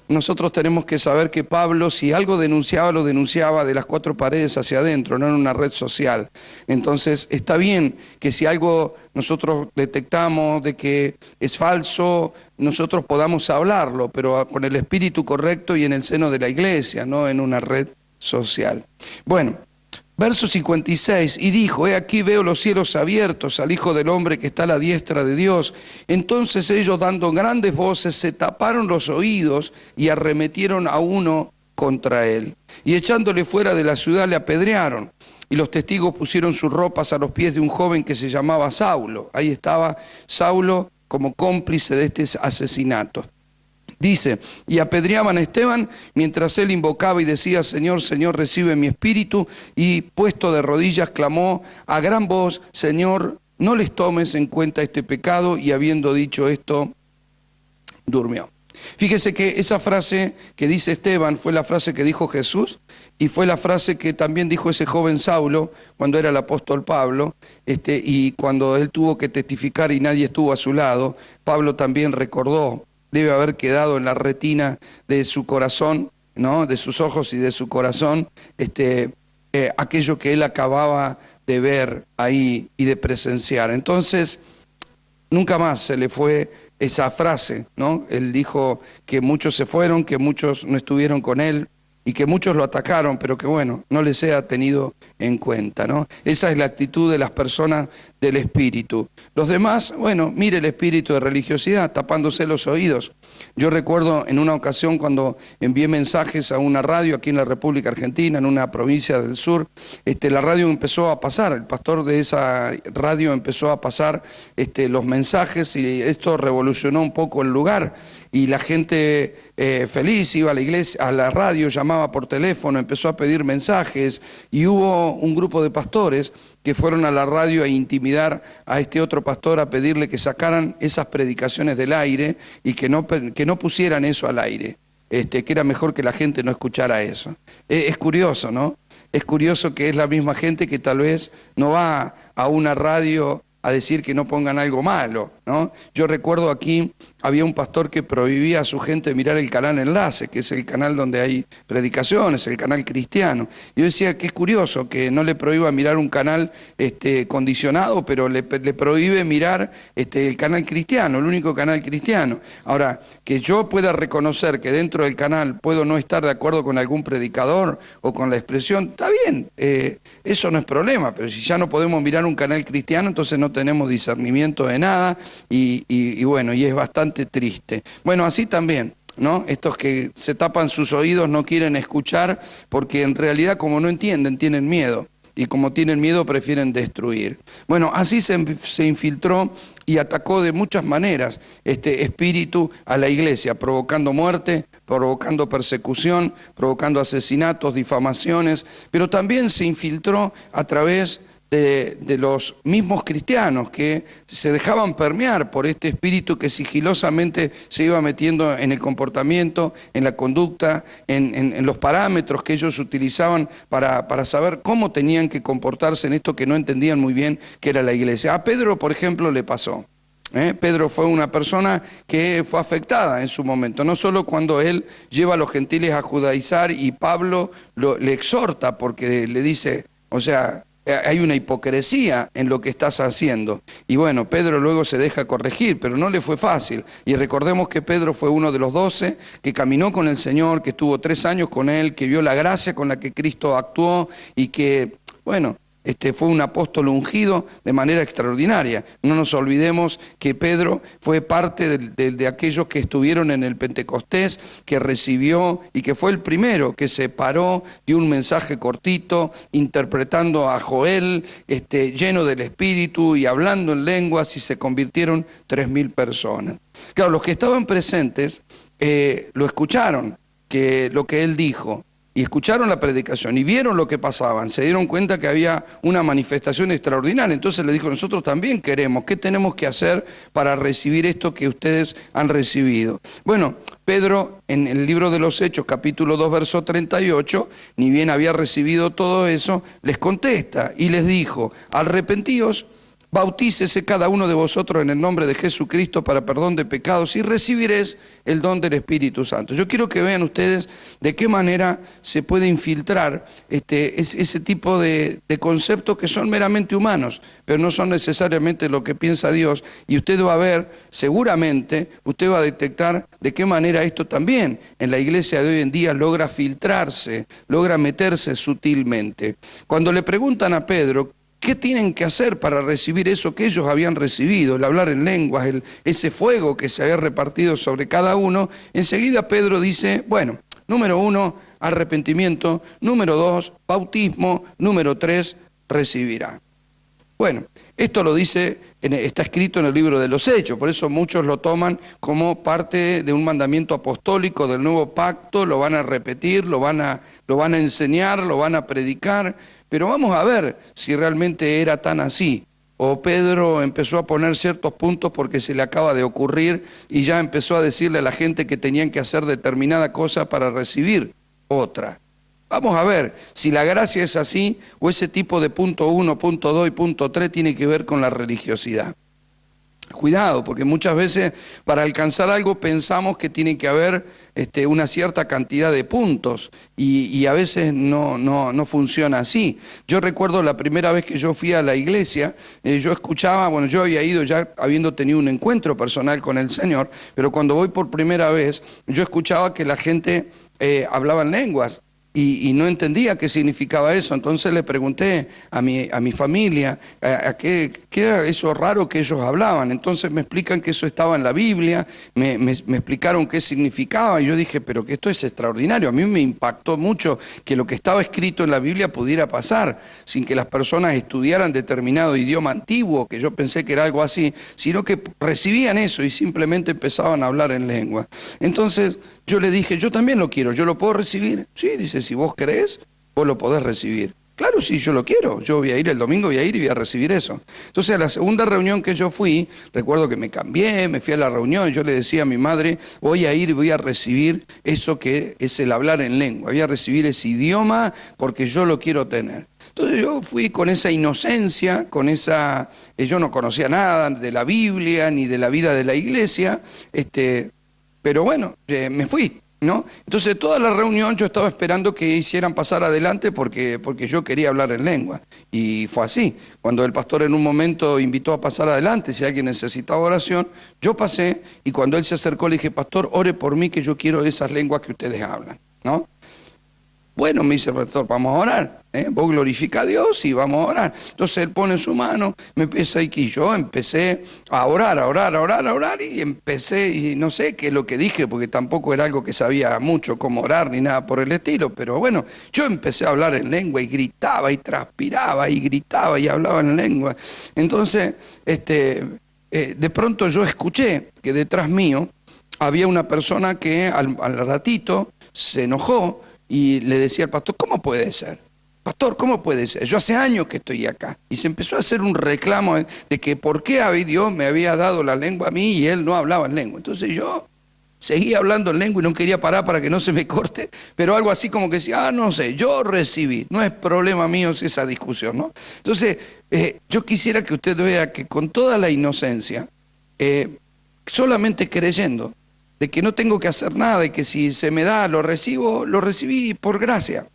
nosotros tenemos que saber que Pablo, si algo denunciaba, lo denunciaba de las cuatro paredes hacia adentro, no en una red social. Entonces, está bien que si algo nosotros detectamos de que es falso, nosotros podamos hablarlo, pero con el espíritu correcto y en el seno de la iglesia, no en una red social. Bueno, verso 56, y dijo, he aquí veo los cielos abiertos al Hijo del Hombre que está a la diestra de Dios. Entonces ellos, dando grandes voces, se taparon los oídos y arremetieron a uno contra él. Y echándole fuera de la ciudad le apedrearon. Y los testigos pusieron sus ropas a los pies de un joven que se llamaba Saulo. Ahí estaba Saulo como cómplice de este asesinato. Dice, y apedreaban a Esteban mientras él invocaba y decía, Señor, Señor, recibe mi espíritu, y puesto de rodillas clamó a gran voz, Señor, no les tomes en cuenta este pecado, y habiendo dicho esto, durmió. Fíjese que esa frase que dice Esteban fue la frase que dijo Jesús, y fue la frase que también dijo ese joven Saulo cuando era el apóstol Pablo, y cuando él tuvo que testificar y nadie estuvo a su lado, Pablo también recordó. Debe haber quedado en la retina de su corazón, ¿no? De sus ojos y de su corazón, aquello que él acababa de ver ahí y de presenciar. Entonces, nunca más se le fue esa frase, ¿no? Él dijo que muchos se fueron, que muchos no estuvieron con él y que muchos lo atacaron, pero que bueno, no les sea tenido en cuenta, ¿no? Esa es la actitud de las personas del espíritu. Los demás, bueno, mire el espíritu de religiosidad, tapándose los oídos. Yo recuerdo en una ocasión cuando envié mensajes a una radio aquí en la República Argentina, en una provincia del sur, la radio empezó a pasar, el pastor de esa radio empezó a pasar los mensajes y esto revolucionó un poco el lugar. Y la gente feliz iba a la iglesia, a la radio, llamaba por teléfono, empezó a pedir mensajes y hubo un grupo de pastores que fueron a la radio a intimidar a este otro pastor, a pedirle que sacaran esas predicaciones del aire y que no pusieran eso al aire, que era mejor que la gente no escuchara eso. Es curioso, ¿no? Es curioso que es la misma gente que tal vez no va a una radio a decir que no pongan algo malo, ¿no? Yo recuerdo aquí había un pastor que prohibía a su gente mirar el canal Enlace, que es el canal donde hay predicaciones, el canal cristiano. Yo decía que es curioso que no le prohíba mirar un canal condicionado, pero le prohíbe mirar el canal cristiano, el único canal cristiano. Ahora, que yo pueda reconocer que dentro del canal puedo no estar de acuerdo con algún predicador o con la expresión, está bien, eso no es problema, pero si ya no podemos mirar un canal cristiano, entonces no tenemos discernimiento de nada y bueno, y es bastante triste. Bueno, así también, ¿no? Estos que se tapan sus oídos no quieren escuchar porque en realidad como no entienden, tienen miedo. Y como tienen miedo prefieren destruir. Bueno, así se infiltró y atacó de muchas maneras este espíritu a la iglesia, provocando muerte, provocando persecución, provocando asesinatos, difamaciones, pero también se infiltró a través de los mismos cristianos que se dejaban permear por este espíritu que sigilosamente se iba metiendo en el comportamiento, en la conducta, en los parámetros que ellos utilizaban para saber cómo tenían que comportarse en esto que no entendían muy bien que era la iglesia. A Pedro, por ejemplo, le pasó. Pedro fue una persona que fue afectada en su momento, no solo cuando él lleva a los gentiles a judaizar y Pablo le exhorta porque le dice, o sea, hay una hipocresía en lo que estás haciendo. Y bueno, Pedro luego se deja corregir, pero no le fue fácil. Y recordemos que Pedro fue uno de los 12 que caminó con el Señor, que estuvo 3 años con Él, que vio la gracia con la que Cristo actuó y que, bueno, fue un apóstol ungido de manera extraordinaria. No nos olvidemos que Pedro fue parte de aquellos que estuvieron en el Pentecostés, que recibió y que fue el primero que se paró, dio un mensaje cortito, interpretando a Joel, lleno del Espíritu y hablando en lenguas, y se convirtieron 3.000 personas. Claro, los que estaban presentes lo escucharon, que lo que él dijo. y escucharon la predicación y vieron lo que pasaban, se dieron cuenta que había una manifestación extraordinaria. Entonces le dijo, nosotros también queremos, ¿qué tenemos que hacer para recibir esto que ustedes han recibido? Bueno, Pedro, en el libro de los Hechos, capítulo 2, verso 38, ni bien había recibido todo eso, les contesta y les dijo, arrepentíos, bautícese cada uno de vosotros en el nombre de Jesucristo para perdón de pecados y recibiréis el don del Espíritu Santo. Yo quiero que vean ustedes de qué manera se puede infiltrar ese tipo de conceptos que son meramente humanos, pero no son necesariamente lo que piensa Dios. Y usted va a ver, seguramente, usted va a detectar de qué manera esto también en la iglesia de hoy en día logra filtrarse, logra meterse sutilmente. Cuando le preguntan a Pedro, ¿qué tienen que hacer para recibir eso que ellos habían recibido? El hablar en lenguas, ese fuego que se había repartido sobre cada uno. Enseguida Pedro dice, bueno, número 1, arrepentimiento. Número 2, bautismo. Número 3, recibirá. Bueno, esto lo dice, está escrito en el libro de los Hechos, por eso muchos lo toman como parte de un mandamiento apostólico del nuevo pacto, lo van a repetir, lo van a enseñar, lo van a predicar, pero vamos a ver si realmente era tan así. O Pedro empezó a poner ciertos puntos porque se le acaba de ocurrir y ya empezó a decirle a la gente que tenían que hacer determinada cosa para recibir otra. Vamos a ver si la gracia es así o ese tipo de punto 1, punto 2 y punto 3 tiene que ver con la religiosidad. Cuidado, porque muchas veces para alcanzar algo pensamos que tiene que haber una cierta cantidad de puntos y a veces no funciona así. Yo recuerdo la primera vez que yo fui a la iglesia, yo escuchaba, bueno, yo había ido ya habiendo tenido un encuentro personal con el Señor, pero cuando voy por primera vez, yo escuchaba que la gente hablaba en lenguas. Y no entendía qué significaba eso, entonces le pregunté a mi familia qué era eso raro que ellos hablaban. Entonces me explican que eso estaba en la Biblia, me explicaron qué significaba y yo dije, pero que esto es extraordinario. A mí me impactó mucho que lo que estaba escrito en la Biblia pudiera pasar sin que las personas estudiaran determinado idioma antiguo, que yo pensé que era algo así, sino que recibían eso y simplemente empezaban a hablar en lengua. Entonces yo le dije, yo también lo quiero, ¿yo lo puedo recibir? Sí, dice, si vos querés, vos lo podés recibir. Claro, sí, yo lo quiero, yo voy a ir el domingo, voy a ir y voy a recibir eso. Entonces a la segunda reunión que yo fui, recuerdo que me cambié, me fui a la reunión y yo le decía a mi madre, voy a ir y voy a recibir eso que es el hablar en lengua, voy a recibir ese idioma porque yo lo quiero tener. Entonces yo fui con esa inocencia, yo no conocía nada de la Biblia ni de la vida de la iglesia, pero bueno, me fui, ¿no? Entonces toda la reunión yo estaba esperando que hicieran pasar adelante porque yo quería hablar en lengua. Y fue así. Cuando el pastor en un momento invitó a pasar adelante, si alguien necesitaba oración, yo pasé y cuando él se acercó le dije, pastor, ore por mí que yo quiero esas lenguas que ustedes hablan, ¿no? Bueno, me dice el pastor, vamos a orar, vos glorifica a Dios y vamos a orar. Entonces él pone su mano, me empieza y yo empecé a orar y empecé, y no sé qué es lo que dije, porque tampoco era algo que sabía mucho cómo orar ni nada por el estilo, pero bueno, yo empecé a hablar en lengua y gritaba y transpiraba y gritaba y hablaba en lengua. Entonces, de pronto yo escuché que detrás mío había una persona que al ratito se enojó y le decía al pastor, ¿cómo puede ser? Pastor, ¿cómo puede ser? Yo hace años que estoy acá. Y se empezó a hacer un reclamo de que por qué Dios me había dado la lengua a mí y él no hablaba en lengua. Entonces yo seguía hablando en lengua y no quería parar para que no se me corte, pero algo así como que decía, no sé, yo recibí, no es problema mío esa discusión, ¿no? Entonces, yo quisiera que usted vea que con toda la inocencia, solamente creyendo, de que no tengo que hacer nada y que si se me da, lo recibí por gracia.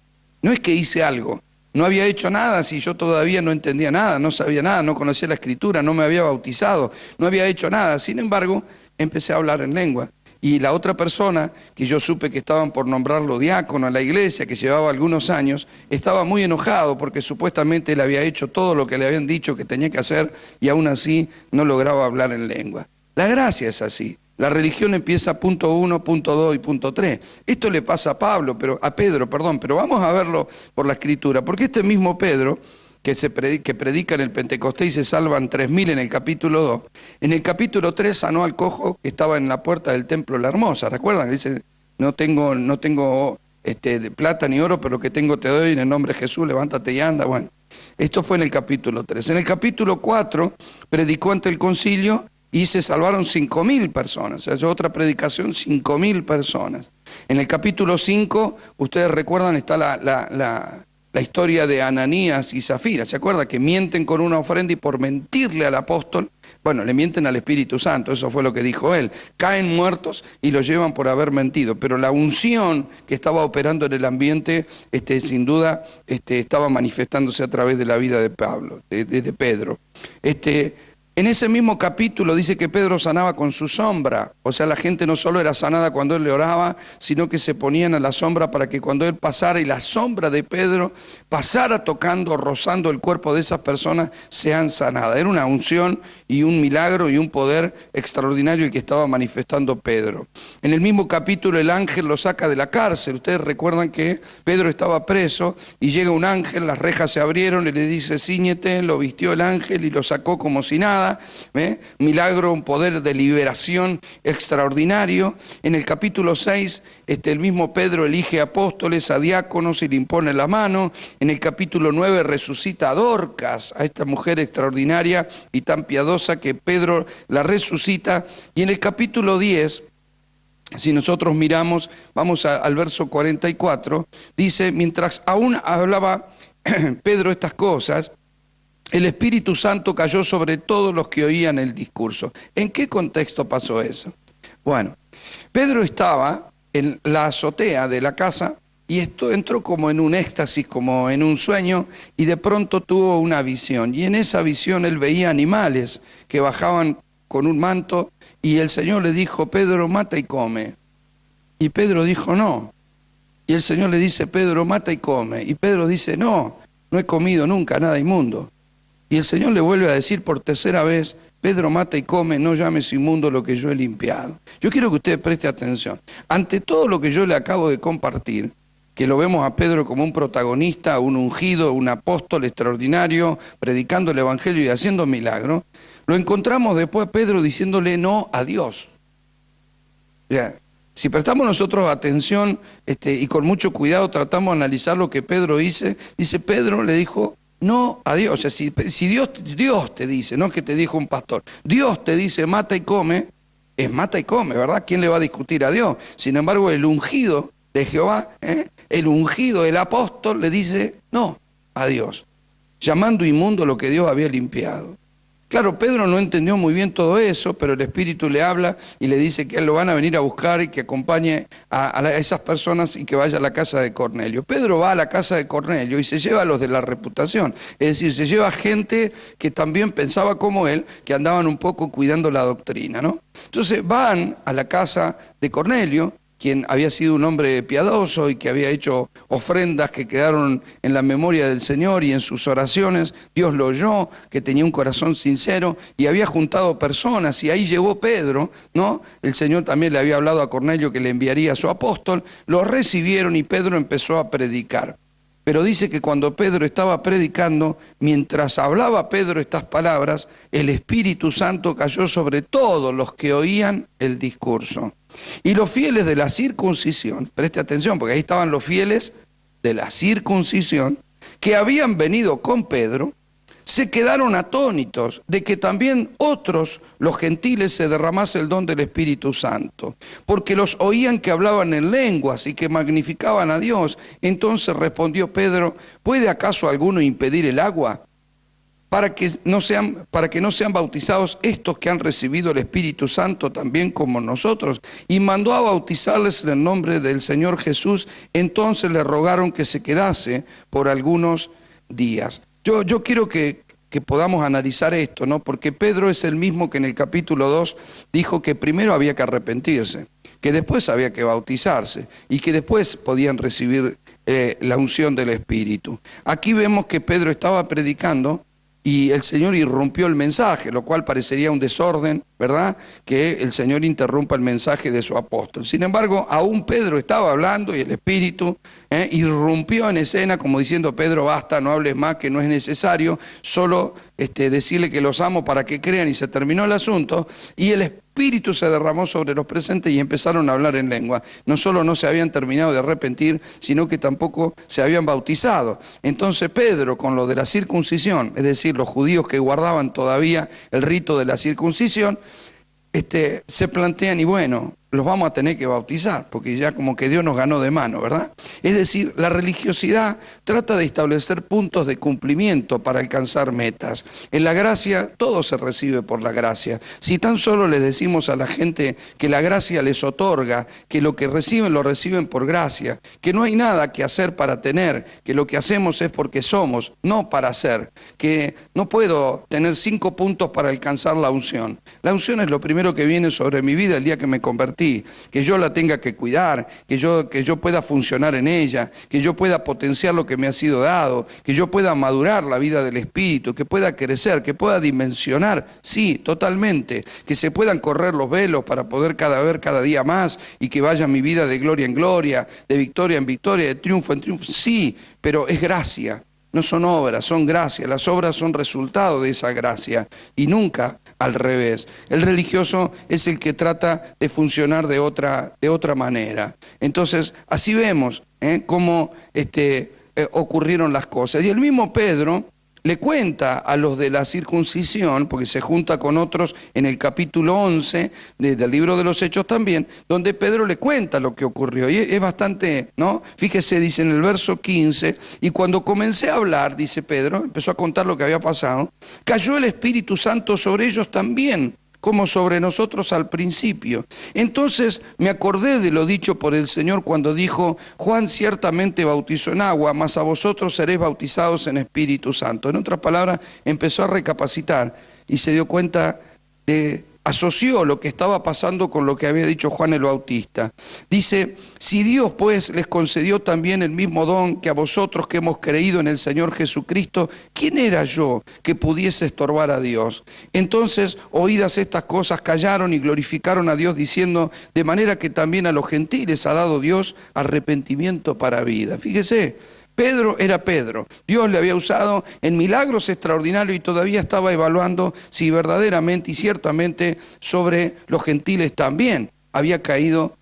No es que hice algo, no había hecho nada si yo todavía no entendía nada, no sabía nada, no conocía la escritura, no me había bautizado, no había hecho nada. Sin embargo, empecé a hablar en lengua. Y la otra persona, que yo supe que estaban por nombrarlo diácono en la iglesia, que llevaba algunos años, estaba muy enojado porque supuestamente le había hecho todo lo que le habían dicho que tenía que hacer y aún así no lograba hablar en lengua. La gracia es así. La religión empieza punto 1, punto 2 y punto 3. Esto le pasa a Pedro, pero vamos a verlo por la Escritura, porque este mismo Pedro, que predica en el Pentecostés y se salvan 3.000 en el capítulo 2, en el capítulo 3 sanó al cojo que estaba en la puerta del templo La Hermosa. ¿Recuerdan? Dice, no tengo de plata ni oro, pero lo que tengo te doy, en el nombre de Jesús, levántate y anda. Bueno, esto fue en el capítulo 3. En el capítulo 4 predicó ante el concilio y se salvaron 5.000 personas. O sea, otra predicación, 5.000 personas. En el capítulo 5, ustedes recuerdan, está la historia de Ananías y Zafira. ¿Se acuerda? Que mienten con una ofrenda y por mentirle al apóstol, bueno, le mienten al Espíritu Santo, eso fue lo que dijo él. Caen muertos y los llevan por haber mentido. Pero la unción que estaba operando en el ambiente, sin duda, estaba manifestándose a través de la vida de Pablo, de Pedro. En ese mismo capítulo dice que Pedro sanaba con su sombra, o sea, la gente no solo era sanada cuando él le oraba, sino que se ponían a la sombra para que cuando él pasara y la sombra de Pedro pasara tocando, rozando el cuerpo de esas personas, sean sanadas. Era una unción y un milagro y un poder extraordinario el que estaba manifestando Pedro. En el mismo capítulo el ángel lo saca de la cárcel. Ustedes recuerdan que Pedro estaba preso y llega un ángel, las rejas se abrieron y le dice cíñete, lo vistió el ángel y lo sacó como si nada. Milagro, un poder de liberación extraordinario. En el capítulo 6, el mismo Pedro elige apóstoles, a diáconos y le impone la mano. En el capítulo 9 resucita a Dorcas, a esta mujer extraordinaria y tan piadosa que Pedro la resucita. Y en el capítulo 10, si nosotros miramos, vamos al verso 44, dice, mientras aún hablaba Pedro estas cosas, el Espíritu Santo cayó sobre todos los que oían el discurso. ¿En qué contexto pasó eso? Bueno, Pedro estaba en la azotea de la casa y esto entró como en un éxtasis, como en un sueño, y de pronto tuvo una visión. Y en esa visión él veía animales que bajaban con un manto y el Señor le dijo, Pedro, mata y come. Y Pedro dijo, no. Y el Señor le dice, Pedro, mata y come. Y Pedro dice, no, no he comido nunca nada inmundo. Y el Señor le vuelve a decir por tercera vez, Pedro, mata y come, no llames inmundo lo que yo he limpiado. Yo quiero que usted preste atención. Ante todo lo que yo le acabo de compartir, que lo vemos a Pedro como un protagonista, un ungido, un apóstol extraordinario, predicando el Evangelio y haciendo milagros, lo encontramos después a Pedro diciéndole no a Dios. O sea, si prestamos nosotros atención y con mucho cuidado tratamos de analizar lo que Pedro dice Pedro le dijo, no a Dios. O sea, si Dios te dice, no es que te dijo un pastor, Dios te dice mata y come, es mata y come, ¿verdad? ¿Quién le va a discutir a Dios? Sin embargo, el ungido de Jehová, el ungido, el apóstol, le dice no a Dios, llamando inmundo lo que Dios había limpiado. Claro, Pedro no entendió muy bien todo eso, pero el Espíritu le habla y le dice que él lo van a venir a buscar y que acompañe a esas personas y que vaya a la casa de Cornelio. Pedro va a la casa de Cornelio y se lleva a los de la reputación, es decir, se lleva gente que también pensaba como él, que andaban un poco cuidando la doctrina, ¿no? Entonces van a la casa de Cornelio, quien había sido un hombre piadoso y que había hecho ofrendas que quedaron en la memoria del Señor y en sus oraciones. Dios lo oyó, que tenía un corazón sincero y había juntado personas y ahí llegó Pedro, ¿no? El Señor también le había hablado a Cornelio que le enviaría a su apóstol, lo recibieron y Pedro empezó a predicar. Pero dice que cuando Pedro estaba predicando, mientras hablaba Pedro estas palabras, el Espíritu Santo cayó sobre todos los que oían el discurso. Y los fieles de la circuncisión, preste atención, porque ahí estaban los fieles de la circuncisión, que habían venido con Pedro, se quedaron atónitos de que también otros, los gentiles, se derramase el don del Espíritu Santo, porque los oían que hablaban en lenguas y que magnificaban a Dios. Entonces respondió Pedro, ¿puede acaso alguno impedir el agua para que no sean bautizados estos que han recibido el Espíritu Santo también como nosotros? Y mandó a bautizarles en el nombre del Señor Jesús. Entonces le rogaron que se quedase por algunos días. Yo quiero que podamos analizar esto, ¿no? Porque Pedro es el mismo que en el capítulo 2 dijo que primero había que arrepentirse, que después había que bautizarse y que después podían recibir la unción del Espíritu. Aquí vemos que Pedro estaba predicando y el Señor irrumpió el mensaje, lo cual parecería un desorden, ¿verdad?, que el Señor interrumpa el mensaje de su apóstol. Sin embargo, aún Pedro estaba hablando y el Espíritu irrumpió en escena como diciendo: Pedro, basta, no hables más, que no es necesario, solo decirle que los amo para que crean, y se terminó el asunto, y el Espíritu se derramó sobre los presentes y empezaron a hablar en lengua. No solo no se habían terminado de arrepentir, sino que tampoco se habían bautizado. Entonces Pedro, con lo de la circuncisión, es decir, los judíos que guardaban todavía el rito de la circuncisión, se plantean, y bueno, los vamos a tener que bautizar, porque ya como que Dios nos ganó de mano, ¿verdad? Es decir, la religiosidad trata de establecer puntos de cumplimiento para alcanzar metas. En la gracia, todo se recibe por la gracia. Si tan solo le decimos a la gente que la gracia les otorga, que lo que reciben lo reciben por gracia, que no hay nada que hacer para tener, que lo que hacemos es porque somos, no para hacer, que no puedo tener 5 puntos para alcanzar la unción. La unción es lo primero que viene sobre mi vida el día que me convertí, que yo la tenga que cuidar, que yo pueda funcionar en ella, que yo pueda potenciar lo que me ha sido dado, que yo pueda madurar la vida del Espíritu, que pueda crecer, que pueda dimensionar, sí, totalmente, que se puedan correr los velos para poder ver cada día más, y que vaya mi vida de gloria en gloria, de victoria en victoria, de triunfo en triunfo, sí, pero es gracia. No son obras, son gracia. Las obras son resultado de esa gracia y nunca al revés. El religioso es el que trata de funcionar de otra manera. Entonces, así vemos cómo ocurrieron las cosas. Y el mismo Pedro le cuenta a los de la circuncisión, porque se junta con otros en el capítulo 11 del libro de los Hechos también, donde Pedro le cuenta lo que ocurrió. Y es bastante, ¿no? Fíjese, dice en el verso 15, y cuando comencé a hablar, dice Pedro, empezó a contar lo que había pasado, cayó el Espíritu Santo sobre ellos también, como sobre nosotros al principio. Entonces me acordé de lo dicho por el Señor cuando dijo: Juan ciertamente bautizó en agua, mas a vosotros seréis bautizados en Espíritu Santo. En otras palabras, empezó a recapacitar y se dio cuenta asoció lo que estaba pasando con lo que había dicho Juan el Bautista. Dice: si Dios pues les concedió también el mismo don que a vosotros que hemos creído en el Señor Jesucristo, ¿quién era yo que pudiese estorbar a Dios? Entonces, oídas estas cosas, callaron y glorificaron a Dios, diciendo: de manera que también a los gentiles ha dado Dios arrepentimiento para vida. Fíjese, Pedro era Pedro. Dios le había usado en milagros extraordinarios y todavía estaba evaluando si verdaderamente y ciertamente sobre los gentiles también había caído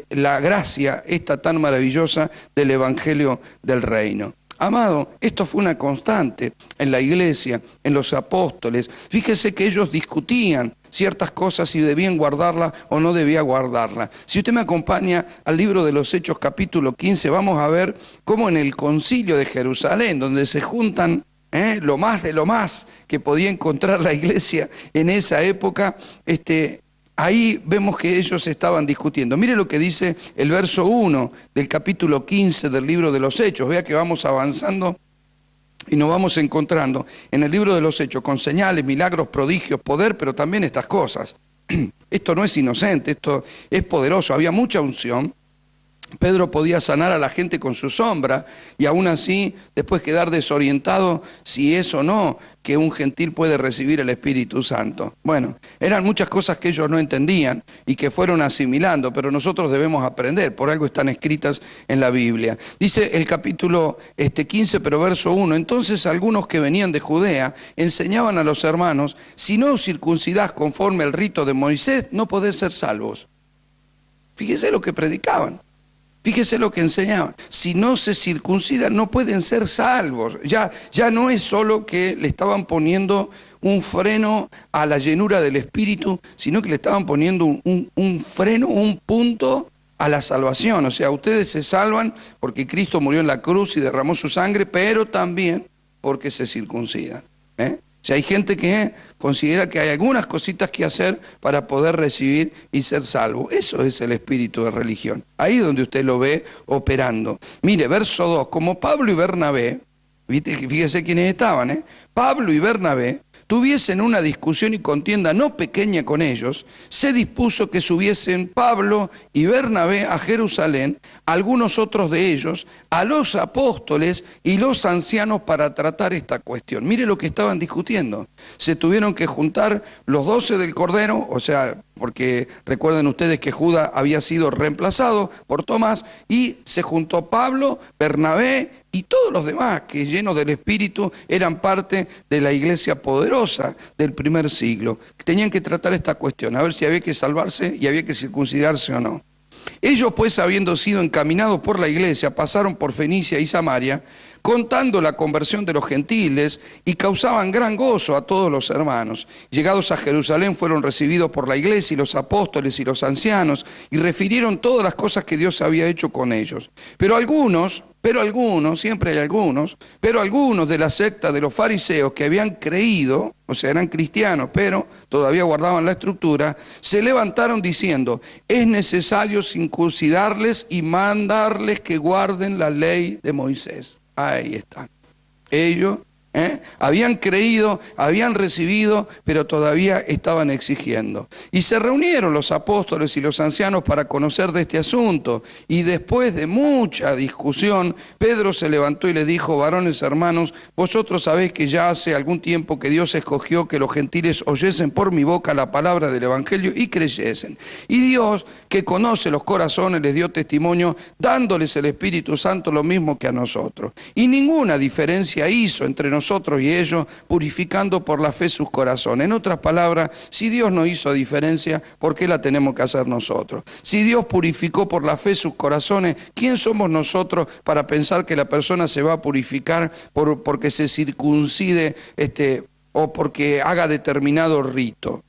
la gracia esta tan maravillosa del Evangelio del Reino. Amado, esto fue una constante en la iglesia, en los apóstoles. Fíjese que ellos discutían ciertas cosas, si debían guardarla o no debía guardarla. Si usted me acompaña al libro de los Hechos capítulo 15, vamos a ver cómo en el concilio de Jerusalén, donde se juntan lo más de lo más que podía encontrar la iglesia en esa época, ahí vemos que ellos estaban discutiendo. Mire lo que dice el verso 1 del capítulo 15 del libro de los Hechos. Vea que vamos avanzando y nos vamos encontrando en el libro de los Hechos con señales, milagros, prodigios, poder, pero también estas cosas. Esto no es inocente, esto es poderoso. Había mucha unción. Pedro podía sanar a la gente con su sombra y aún así después quedar desorientado si es o no que un gentil puede recibir el Espíritu Santo. Bueno, eran muchas cosas que ellos no entendían y que fueron asimilando, pero nosotros debemos aprender, por algo están escritas en la Biblia. Dice el capítulo 15, pero verso 1, entonces algunos que venían de Judea enseñaban a los hermanos: si no os circuncidás conforme al rito de Moisés, no podéis ser salvos. Fíjese lo que predicaban. Fíjese lo que enseñaban: si no se circuncidan no pueden ser salvos. Ya no es solo que le estaban poniendo un freno a la llenura del Espíritu, sino que le estaban poniendo un freno, un punto a la salvación. O sea, ustedes se salvan porque Cristo murió en la cruz y derramó su sangre, pero también porque se circuncidan. O sea, hay gente que considera que hay algunas cositas que hacer para poder recibir y ser salvo. Eso es el espíritu de religión. Ahí donde usted lo ve operando. Mire, verso 2, como Pablo y Bernabé, fíjese quiénes estaban, Pablo y Bernabé tuviesen una discusión y contienda no pequeña con ellos, se dispuso que subiesen Pablo y Bernabé a Jerusalén, algunos otros de ellos, a los apóstoles y los ancianos para tratar esta cuestión. Mire lo que estaban discutiendo. Se tuvieron que juntar los 12 del Cordero, o sea, porque recuerden ustedes que Judas había sido reemplazado por Tomás, y se juntó Pablo, Bernabé y todos los demás que llenos del Espíritu eran parte de la iglesia poderosa del primer siglo. Tenían que tratar esta cuestión, a ver si había que salvarse y había que circuncidarse o no. Ellos pues, habiendo sido encaminados por la iglesia, pasaron por Fenicia y Samaria, contando la conversión de los gentiles, y causaban gran gozo a todos los hermanos. Llegados a Jerusalén, fueron recibidos por la iglesia y los apóstoles y los ancianos, y refirieron todas las cosas que Dios había hecho con ellos. Pero algunos, siempre hay algunos, pero algunos de la secta de los fariseos que habían creído, o sea, eran cristianos, pero todavía guardaban la estructura, se levantaron diciendo: es necesario circuncidarles y mandarles que guarden la ley de Moisés. Ahí está. Ellos habían creído, habían recibido, pero todavía estaban exigiendo. Y se reunieron los apóstoles y los ancianos para conocer de este asunto. Y después de mucha discusión, Pedro se levantó y le dijo: varones hermanos, vosotros sabéis que ya hace algún tiempo que Dios escogió que los gentiles oyesen por mi boca la palabra del Evangelio y creyesen. Y Dios, que conoce los corazones, les dio testimonio, dándoles el Espíritu Santo lo mismo que a nosotros. Y ninguna diferencia hizo entre nosotros y ellos, purificando por la fe sus corazones. En otras palabras, si Dios no hizo diferencia, ¿por qué la tenemos que hacer nosotros? Si Dios purificó por la fe sus corazones, ¿quién somos nosotros para pensar que la persona se va a purificar porque se circuncide o porque haga determinado rito?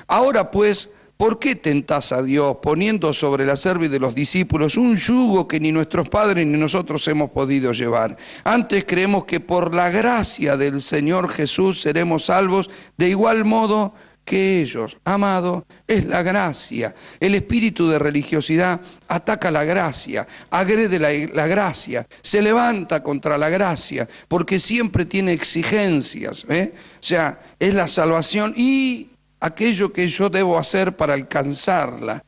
Ahora pues, ¿por qué tentás a Dios poniendo sobre la cerviz de los discípulos un yugo que ni nuestros padres ni nosotros hemos podido llevar? Antes creemos que por la gracia del Señor Jesús seremos salvos de igual modo que ellos. Amado, es la gracia. El espíritu de religiosidad ataca la gracia, agrede la gracia, se levanta contra la gracia, porque siempre tiene exigencias. O sea, es la salvación y aquello que yo debo hacer para alcanzarla.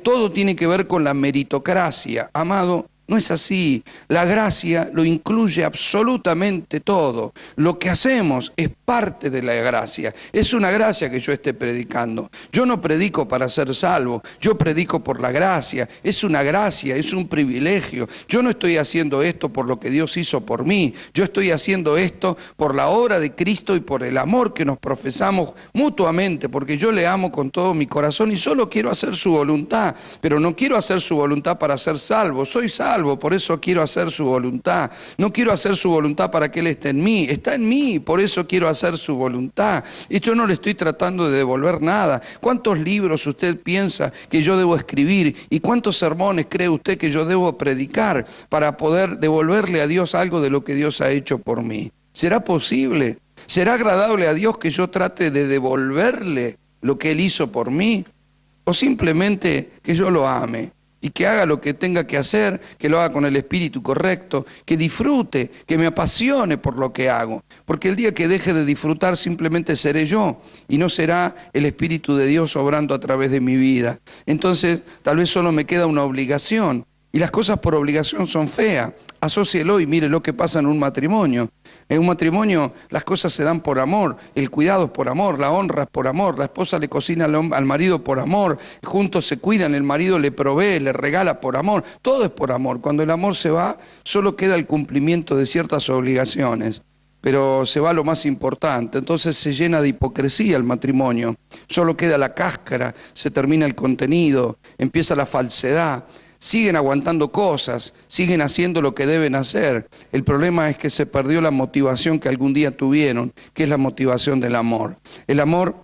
Todo tiene que ver con la meritocracia. Amado, no es así. La gracia lo incluye absolutamente todo. Lo que hacemos es parte de la gracia. Es una gracia que yo esté predicando. Yo no predico para ser salvo, yo predico por la gracia. Es una gracia, es un privilegio. Yo no estoy haciendo esto por lo que Dios hizo por mí. Yo estoy haciendo esto por la obra de Cristo y por el amor que nos profesamos mutuamente, porque yo le amo con todo mi corazón y solo quiero hacer su voluntad. Pero no quiero hacer su voluntad para ser salvo. Soy salvo. Por eso quiero hacer su voluntad. No quiero hacer su voluntad para que Él esté en mí. Está en mí, por eso quiero hacer su voluntad. Y yo no le estoy tratando de devolver nada. ¿Cuántos libros usted piensa que yo debo escribir? ¿Y cuántos sermones cree usted que yo debo predicar para poder devolverle a Dios algo de lo que Dios ha hecho por mí? ¿Será posible? ¿Será agradable a Dios que yo trate de devolverle lo que Él hizo por mí? ¿O simplemente que yo lo ame y que haga lo que tenga que hacer, que lo haga con el espíritu correcto, que disfrute, que me apasione por lo que hago? Porque el día que deje de disfrutar simplemente seré yo y no será el Espíritu de Dios obrando a través de mi vida. Entonces tal vez solo me queda una obligación, y las cosas por obligación son feas. Asócielo y mire lo que pasa en un matrimonio. En un matrimonio las cosas se dan por amor, el cuidado es por amor, la honra es por amor, la esposa le cocina al marido por amor, juntos se cuidan, el marido le provee, le regala por amor, todo es por amor. Cuando el amor se va, solo queda el cumplimiento de ciertas obligaciones, pero se va lo más importante. Entonces se llena de hipocresía el matrimonio, solo queda la cáscara, se termina el contenido, empieza la falsedad. Siguen aguantando cosas, siguen haciendo lo que deben hacer. El problema es que se perdió la motivación que algún día tuvieron, que es la motivación del amor. El amor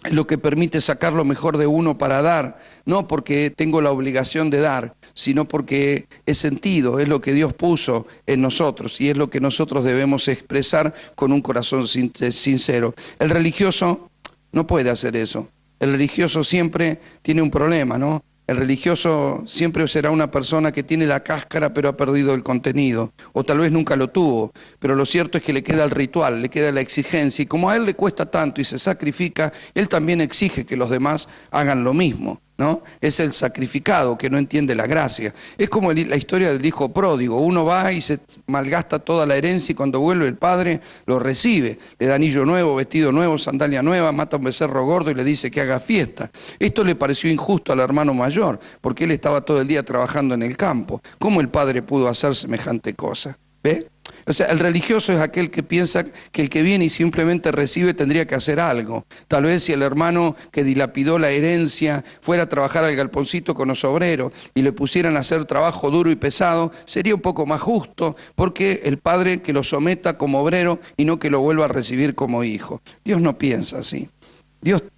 es lo que permite sacar lo mejor de uno para dar, no porque tengo la obligación de dar, sino porque es sentido, es lo que Dios puso en nosotros y es lo que nosotros debemos expresar con un corazón sincero. El religioso no puede hacer eso. El religioso siempre tiene un problema, ¿no? El religioso siempre será una persona que tiene la cáscara pero ha perdido el contenido, o tal vez nunca lo tuvo, pero lo cierto es que le queda el ritual, le queda la exigencia, y como a él le cuesta tanto y se sacrifica, él también exige que los demás hagan lo mismo, ¿no? Es el sacrificado que no entiende la gracia. Es como la historia del hijo pródigo. Uno va y se malgasta toda la herencia y cuando vuelve el padre lo recibe. Le da anillo nuevo, vestido nuevo, sandalia nueva, mata un becerro gordo y le dice que haga fiesta. Esto le pareció injusto al hermano mayor porque él estaba todo el día trabajando en el campo. ¿Cómo el padre pudo hacer semejante cosa? ¿Ve? O sea, el religioso es aquel que piensa que el que viene y simplemente recibe tendría que hacer algo. Tal vez si el hermano que dilapidó la herencia fuera a trabajar al galponcito con los obreros y le pusieran a hacer trabajo duro y pesado, sería un poco más justo porque el padre que lo someta como obrero y no que lo vuelva a recibir como hijo. Dios no piensa así.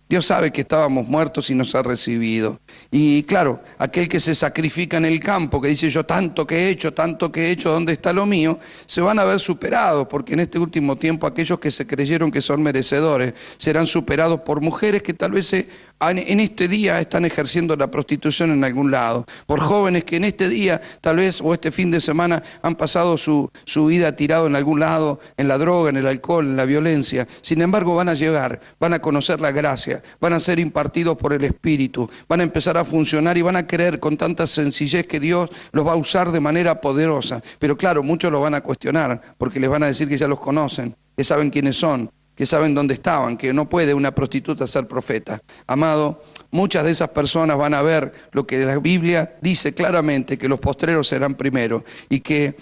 Dios sabe que estábamos muertos y nos ha recibido. Y claro, aquel que se sacrifica en el campo, que dice yo tanto que he hecho, ¿dónde está lo mío? Se van a ver superados, porque en este último tiempo aquellos que se creyeron que son merecedores serán superados por mujeres que tal vez en este día están ejerciendo la prostitución en algún lado, por jóvenes que en este día tal vez o este fin de semana han pasado su vida tirado en algún lado, en la droga, en el alcohol, en la violencia. Sin embargo van a llegar, van a conocer la gracia, van a ser impartidos por el Espíritu, van a empezar a funcionar y van a creer con tanta sencillez que Dios los va a usar de manera poderosa. Pero claro, muchos lo van a cuestionar porque les van a decir que ya los conocen, que saben quiénes son, que saben dónde estaban, que no puede una prostituta ser profeta. Amado, muchas de esas personas van a ver lo que la Biblia dice claramente, que los postreros serán primero y que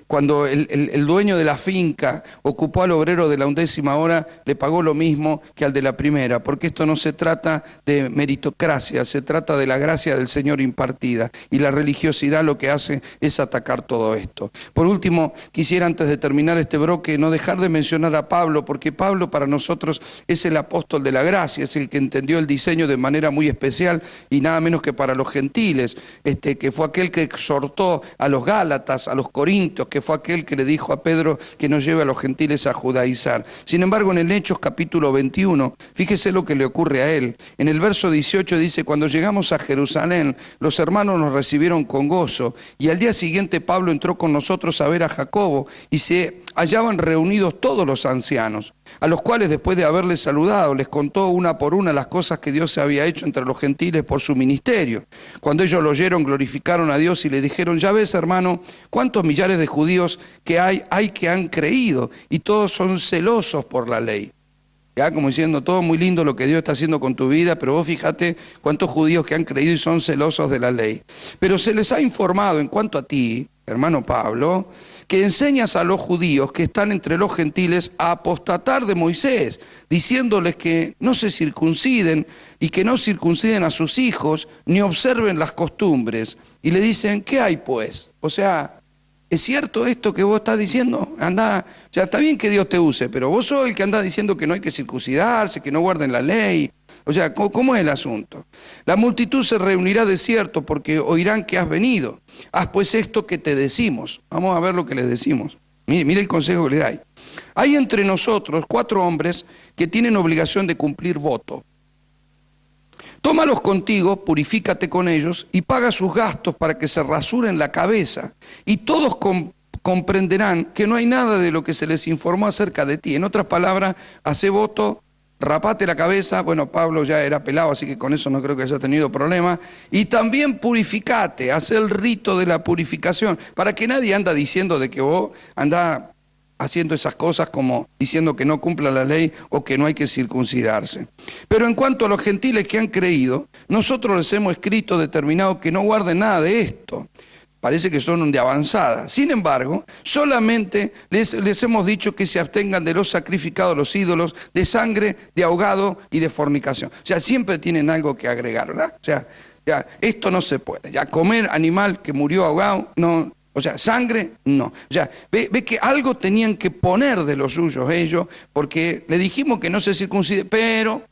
cuando el dueño de la finca ocupó al obrero de la 11ª hora, le pagó lo mismo que al de la primera, porque esto no se trata de meritocracia, se trata de la gracia del Señor impartida, y la religiosidad lo que hace es atacar todo esto. Por último, quisiera antes de terminar este bloque no dejar de mencionar a Pablo, porque Pablo para nosotros es el apóstol de la gracia, es el que entendió el diseño de manera muy especial y nada menos que para los gentiles, que fue aquel que exhortó a los Gálatas, a los Corintios, que fue aquel que le dijo a Pedro que no lleve a los gentiles a judaizar. Sin embargo, en el Hechos capítulo 21, fíjese lo que le ocurre a él. En el verso 18 dice, cuando llegamos a Jerusalén, los hermanos nos recibieron con gozo, y al día siguiente Pablo entró con nosotros a ver a Jacobo, y se hallaban reunidos todos los ancianos, a los cuales después de haberles saludado, les contó una por una las cosas que Dios había hecho entre los gentiles por su ministerio. Cuando ellos lo oyeron, glorificaron a Dios y le dijeron, ya ves, hermano, cuántos millares de judíos que hay que han creído, y todos son celosos por la ley. Ya, como diciendo, todo muy lindo lo que Dios está haciendo con tu vida, pero vos fíjate cuántos judíos que han creído y son celosos de la ley. Pero se les ha informado en cuanto a ti, hermano Pablo, que enseñas a los judíos que están entre los gentiles a apostatar de Moisés, diciéndoles que no se circunciden y que no circunciden a sus hijos, ni observen las costumbres. Y le dicen, ¿qué hay pues? O sea, ¿es cierto esto que vos estás diciendo? Anda, o sea, está bien que Dios te use, pero vos sos el que anda diciendo que no hay que circuncidarse, que no guarden la ley. O sea, ¿cómo es el asunto? La multitud se reunirá de cierto porque oirán que has venido. Haz pues esto que te decimos. Vamos a ver lo que les decimos. Mire el consejo que le da. Hay entre nosotros 4 hombres que tienen obligación de cumplir voto. Tómalos contigo, purifícate con ellos y paga sus gastos para que se rasuren la cabeza. Y todos comprenderán que no hay nada de lo que se les informó acerca de ti. En otras palabras, hace voto, rapate la cabeza. Bueno, Pablo ya era pelado, así que con eso no creo que haya tenido problema. Y también purificate, hace el rito de la purificación, para que nadie anda diciendo de que vos andás haciendo esas cosas como diciendo que no cumpla la ley o que no hay que circuncidarse. Pero en cuanto a los gentiles que han creído, nosotros les hemos escrito determinado que no guarden nada de esto. Parece que son de avanzada. Sin embargo, solamente les hemos dicho que se abstengan de los sacrificados a los ídolos, de sangre, de ahogado y de fornicación. O sea, siempre tienen algo que agregar, ¿verdad? O sea, ya, esto no se puede. Ya, comer animal que murió ahogado, no. O sea, sangre, no. O sea, ve que algo tenían que poner de los suyos ellos, porque le dijimos que no se circuncide, pero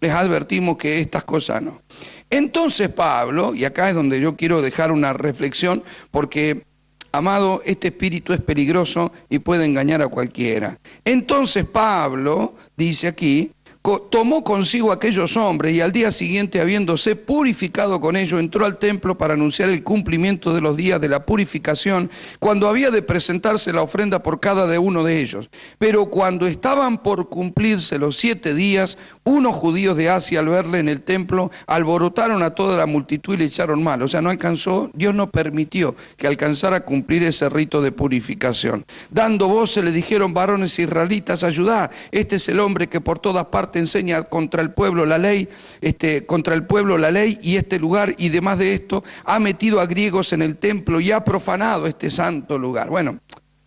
les advertimos que estas cosas no. Entonces Pablo, y acá es donde yo quiero dejar una reflexión, porque, amado, este espíritu es peligroso y puede engañar a cualquiera. Entonces Pablo dice aquí, tomó consigo a aquellos hombres y al día siguiente, habiéndose purificado con ellos, entró al templo para anunciar el cumplimiento de los días de la purificación, cuando había de presentarse la ofrenda por cada de uno de ellos. Pero cuando estaban por cumplirse los 7 días, unos judíos de Asia, al verle en el templo, alborotaron a toda la multitud y le echaron mal. O sea, no alcanzó, Dios no permitió que alcanzara a cumplir ese rito de purificación. Dando voces le dijeron: varones israelitas, ayudad, este es el hombre que por todas partes enseña contra el pueblo la ley, y este lugar, y demás de esto, ha metido a griegos en el templo y ha profanado este santo lugar. Bueno,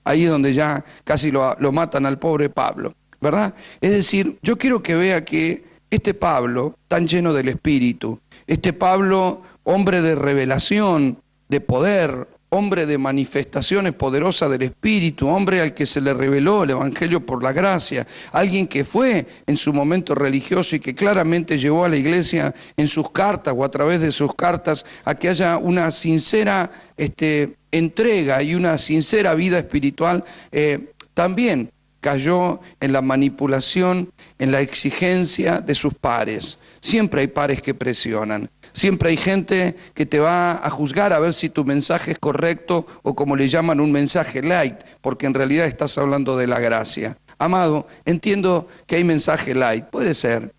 ahí es donde ya casi lo matan al pobre Pablo, ¿verdad? Es decir, yo quiero que vea que este Pablo, tan lleno del Espíritu, este Pablo, hombre de revelación, de poder, hombre de manifestaciones poderosas del Espíritu, hombre al que se le reveló el Evangelio por la gracia, alguien que fue en su momento religioso y que claramente llevó a la iglesia en sus cartas o a través de sus cartas a que haya una sincera entrega y una sincera vida espiritual, también cayó en la manipulación, en la exigencia de sus pares. Siempre hay pares que presionan. Siempre hay gente que te va a juzgar a ver si tu mensaje es correcto o, como le llaman, un mensaje light, porque en realidad estás hablando de la gracia. Amado, entiendo que hay mensaje light. Puede ser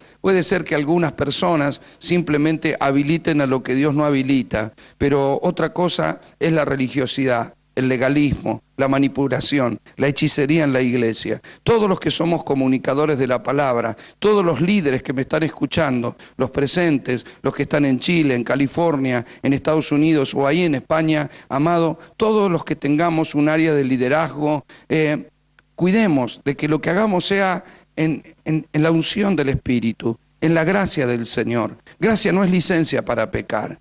que algunas personas simplemente habiliten a lo que Dios no habilita, pero otra cosa es la religiosidad, el legalismo, la manipulación, la hechicería en la iglesia. Todos los que somos comunicadores de la palabra, todos los líderes que me están escuchando, los presentes, los que están en Chile, en California, en Estados Unidos o ahí en España, amado, todos los que tengamos un área de liderazgo, cuidemos de que lo que hagamos sea en la unción del Espíritu, en la gracia del Señor. Gracia no es licencia para pecar.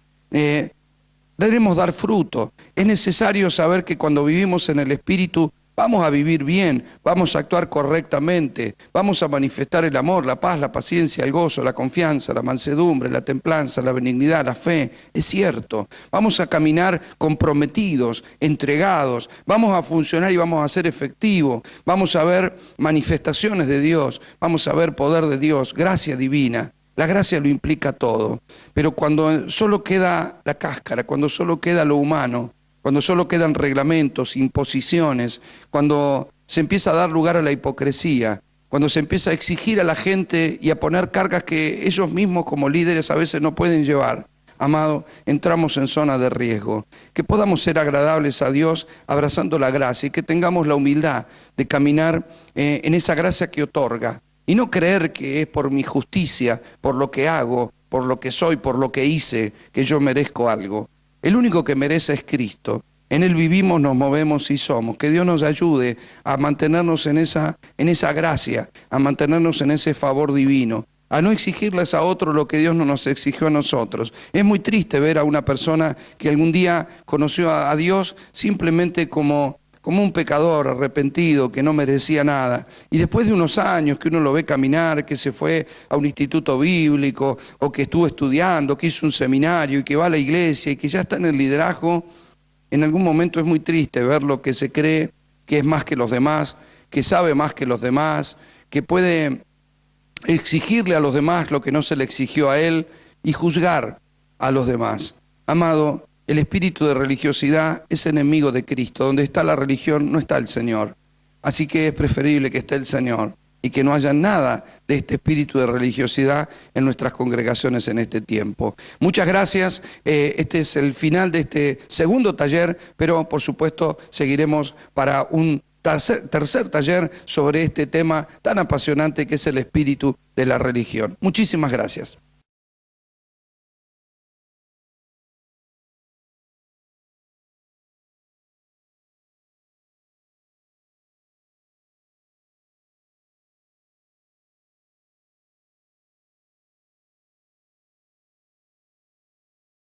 Debemos dar fruto. Es necesario saber que cuando vivimos en el Espíritu vamos a vivir bien, vamos a actuar correctamente, vamos a manifestar el amor, la paz, la paciencia, el gozo, la confianza, la mansedumbre, la templanza, la benignidad, la fe. Es cierto. Vamos a caminar comprometidos, entregados, vamos a funcionar y vamos a ser efectivos, vamos a ver manifestaciones de Dios, vamos a ver poder de Dios, gracia divina. La gracia lo implica todo, pero cuando solo queda la cáscara, cuando solo queda lo humano, cuando solo quedan reglamentos, imposiciones, cuando se empieza a dar lugar a la hipocresía, cuando se empieza a exigir a la gente y a poner cargas que ellos mismos como líderes a veces no pueden llevar, amado, entramos en zona de riesgo. Que podamos ser agradables a Dios abrazando la gracia y que tengamos la humildad de caminar en esa gracia que otorga. Y no creer que es por mi justicia, por lo que hago, por lo que soy, por lo que hice, que yo merezco algo. El único que merece es Cristo. En Él vivimos, nos movemos y somos. Que Dios nos ayude a mantenernos en esa gracia, a mantenernos en ese favor divino, a no exigirles a otros lo que Dios no nos exigió a nosotros. Es muy triste ver a una persona que algún día conoció a Dios simplemente como un pecador arrepentido que no merecía nada, y después de unos años que uno lo ve caminar, que se fue a un instituto bíblico o que estuvo estudiando, que hizo un seminario y que va a la iglesia y que ya está en el liderazgo, en algún momento es muy triste ver lo que se cree que es más que los demás, que sabe más que los demás, que puede exigirle a los demás lo que no se le exigió a él y juzgar a los demás. Amado, el espíritu de religiosidad es enemigo de Cristo. Donde está la religión no está el Señor. Así que es preferible que esté el Señor y que no haya nada de este espíritu de religiosidad en nuestras congregaciones en este tiempo. Muchas gracias. Este es el final de este segundo taller, pero por supuesto seguiremos para un tercer taller sobre este tema tan apasionante que es el espíritu de la religión. Muchísimas gracias.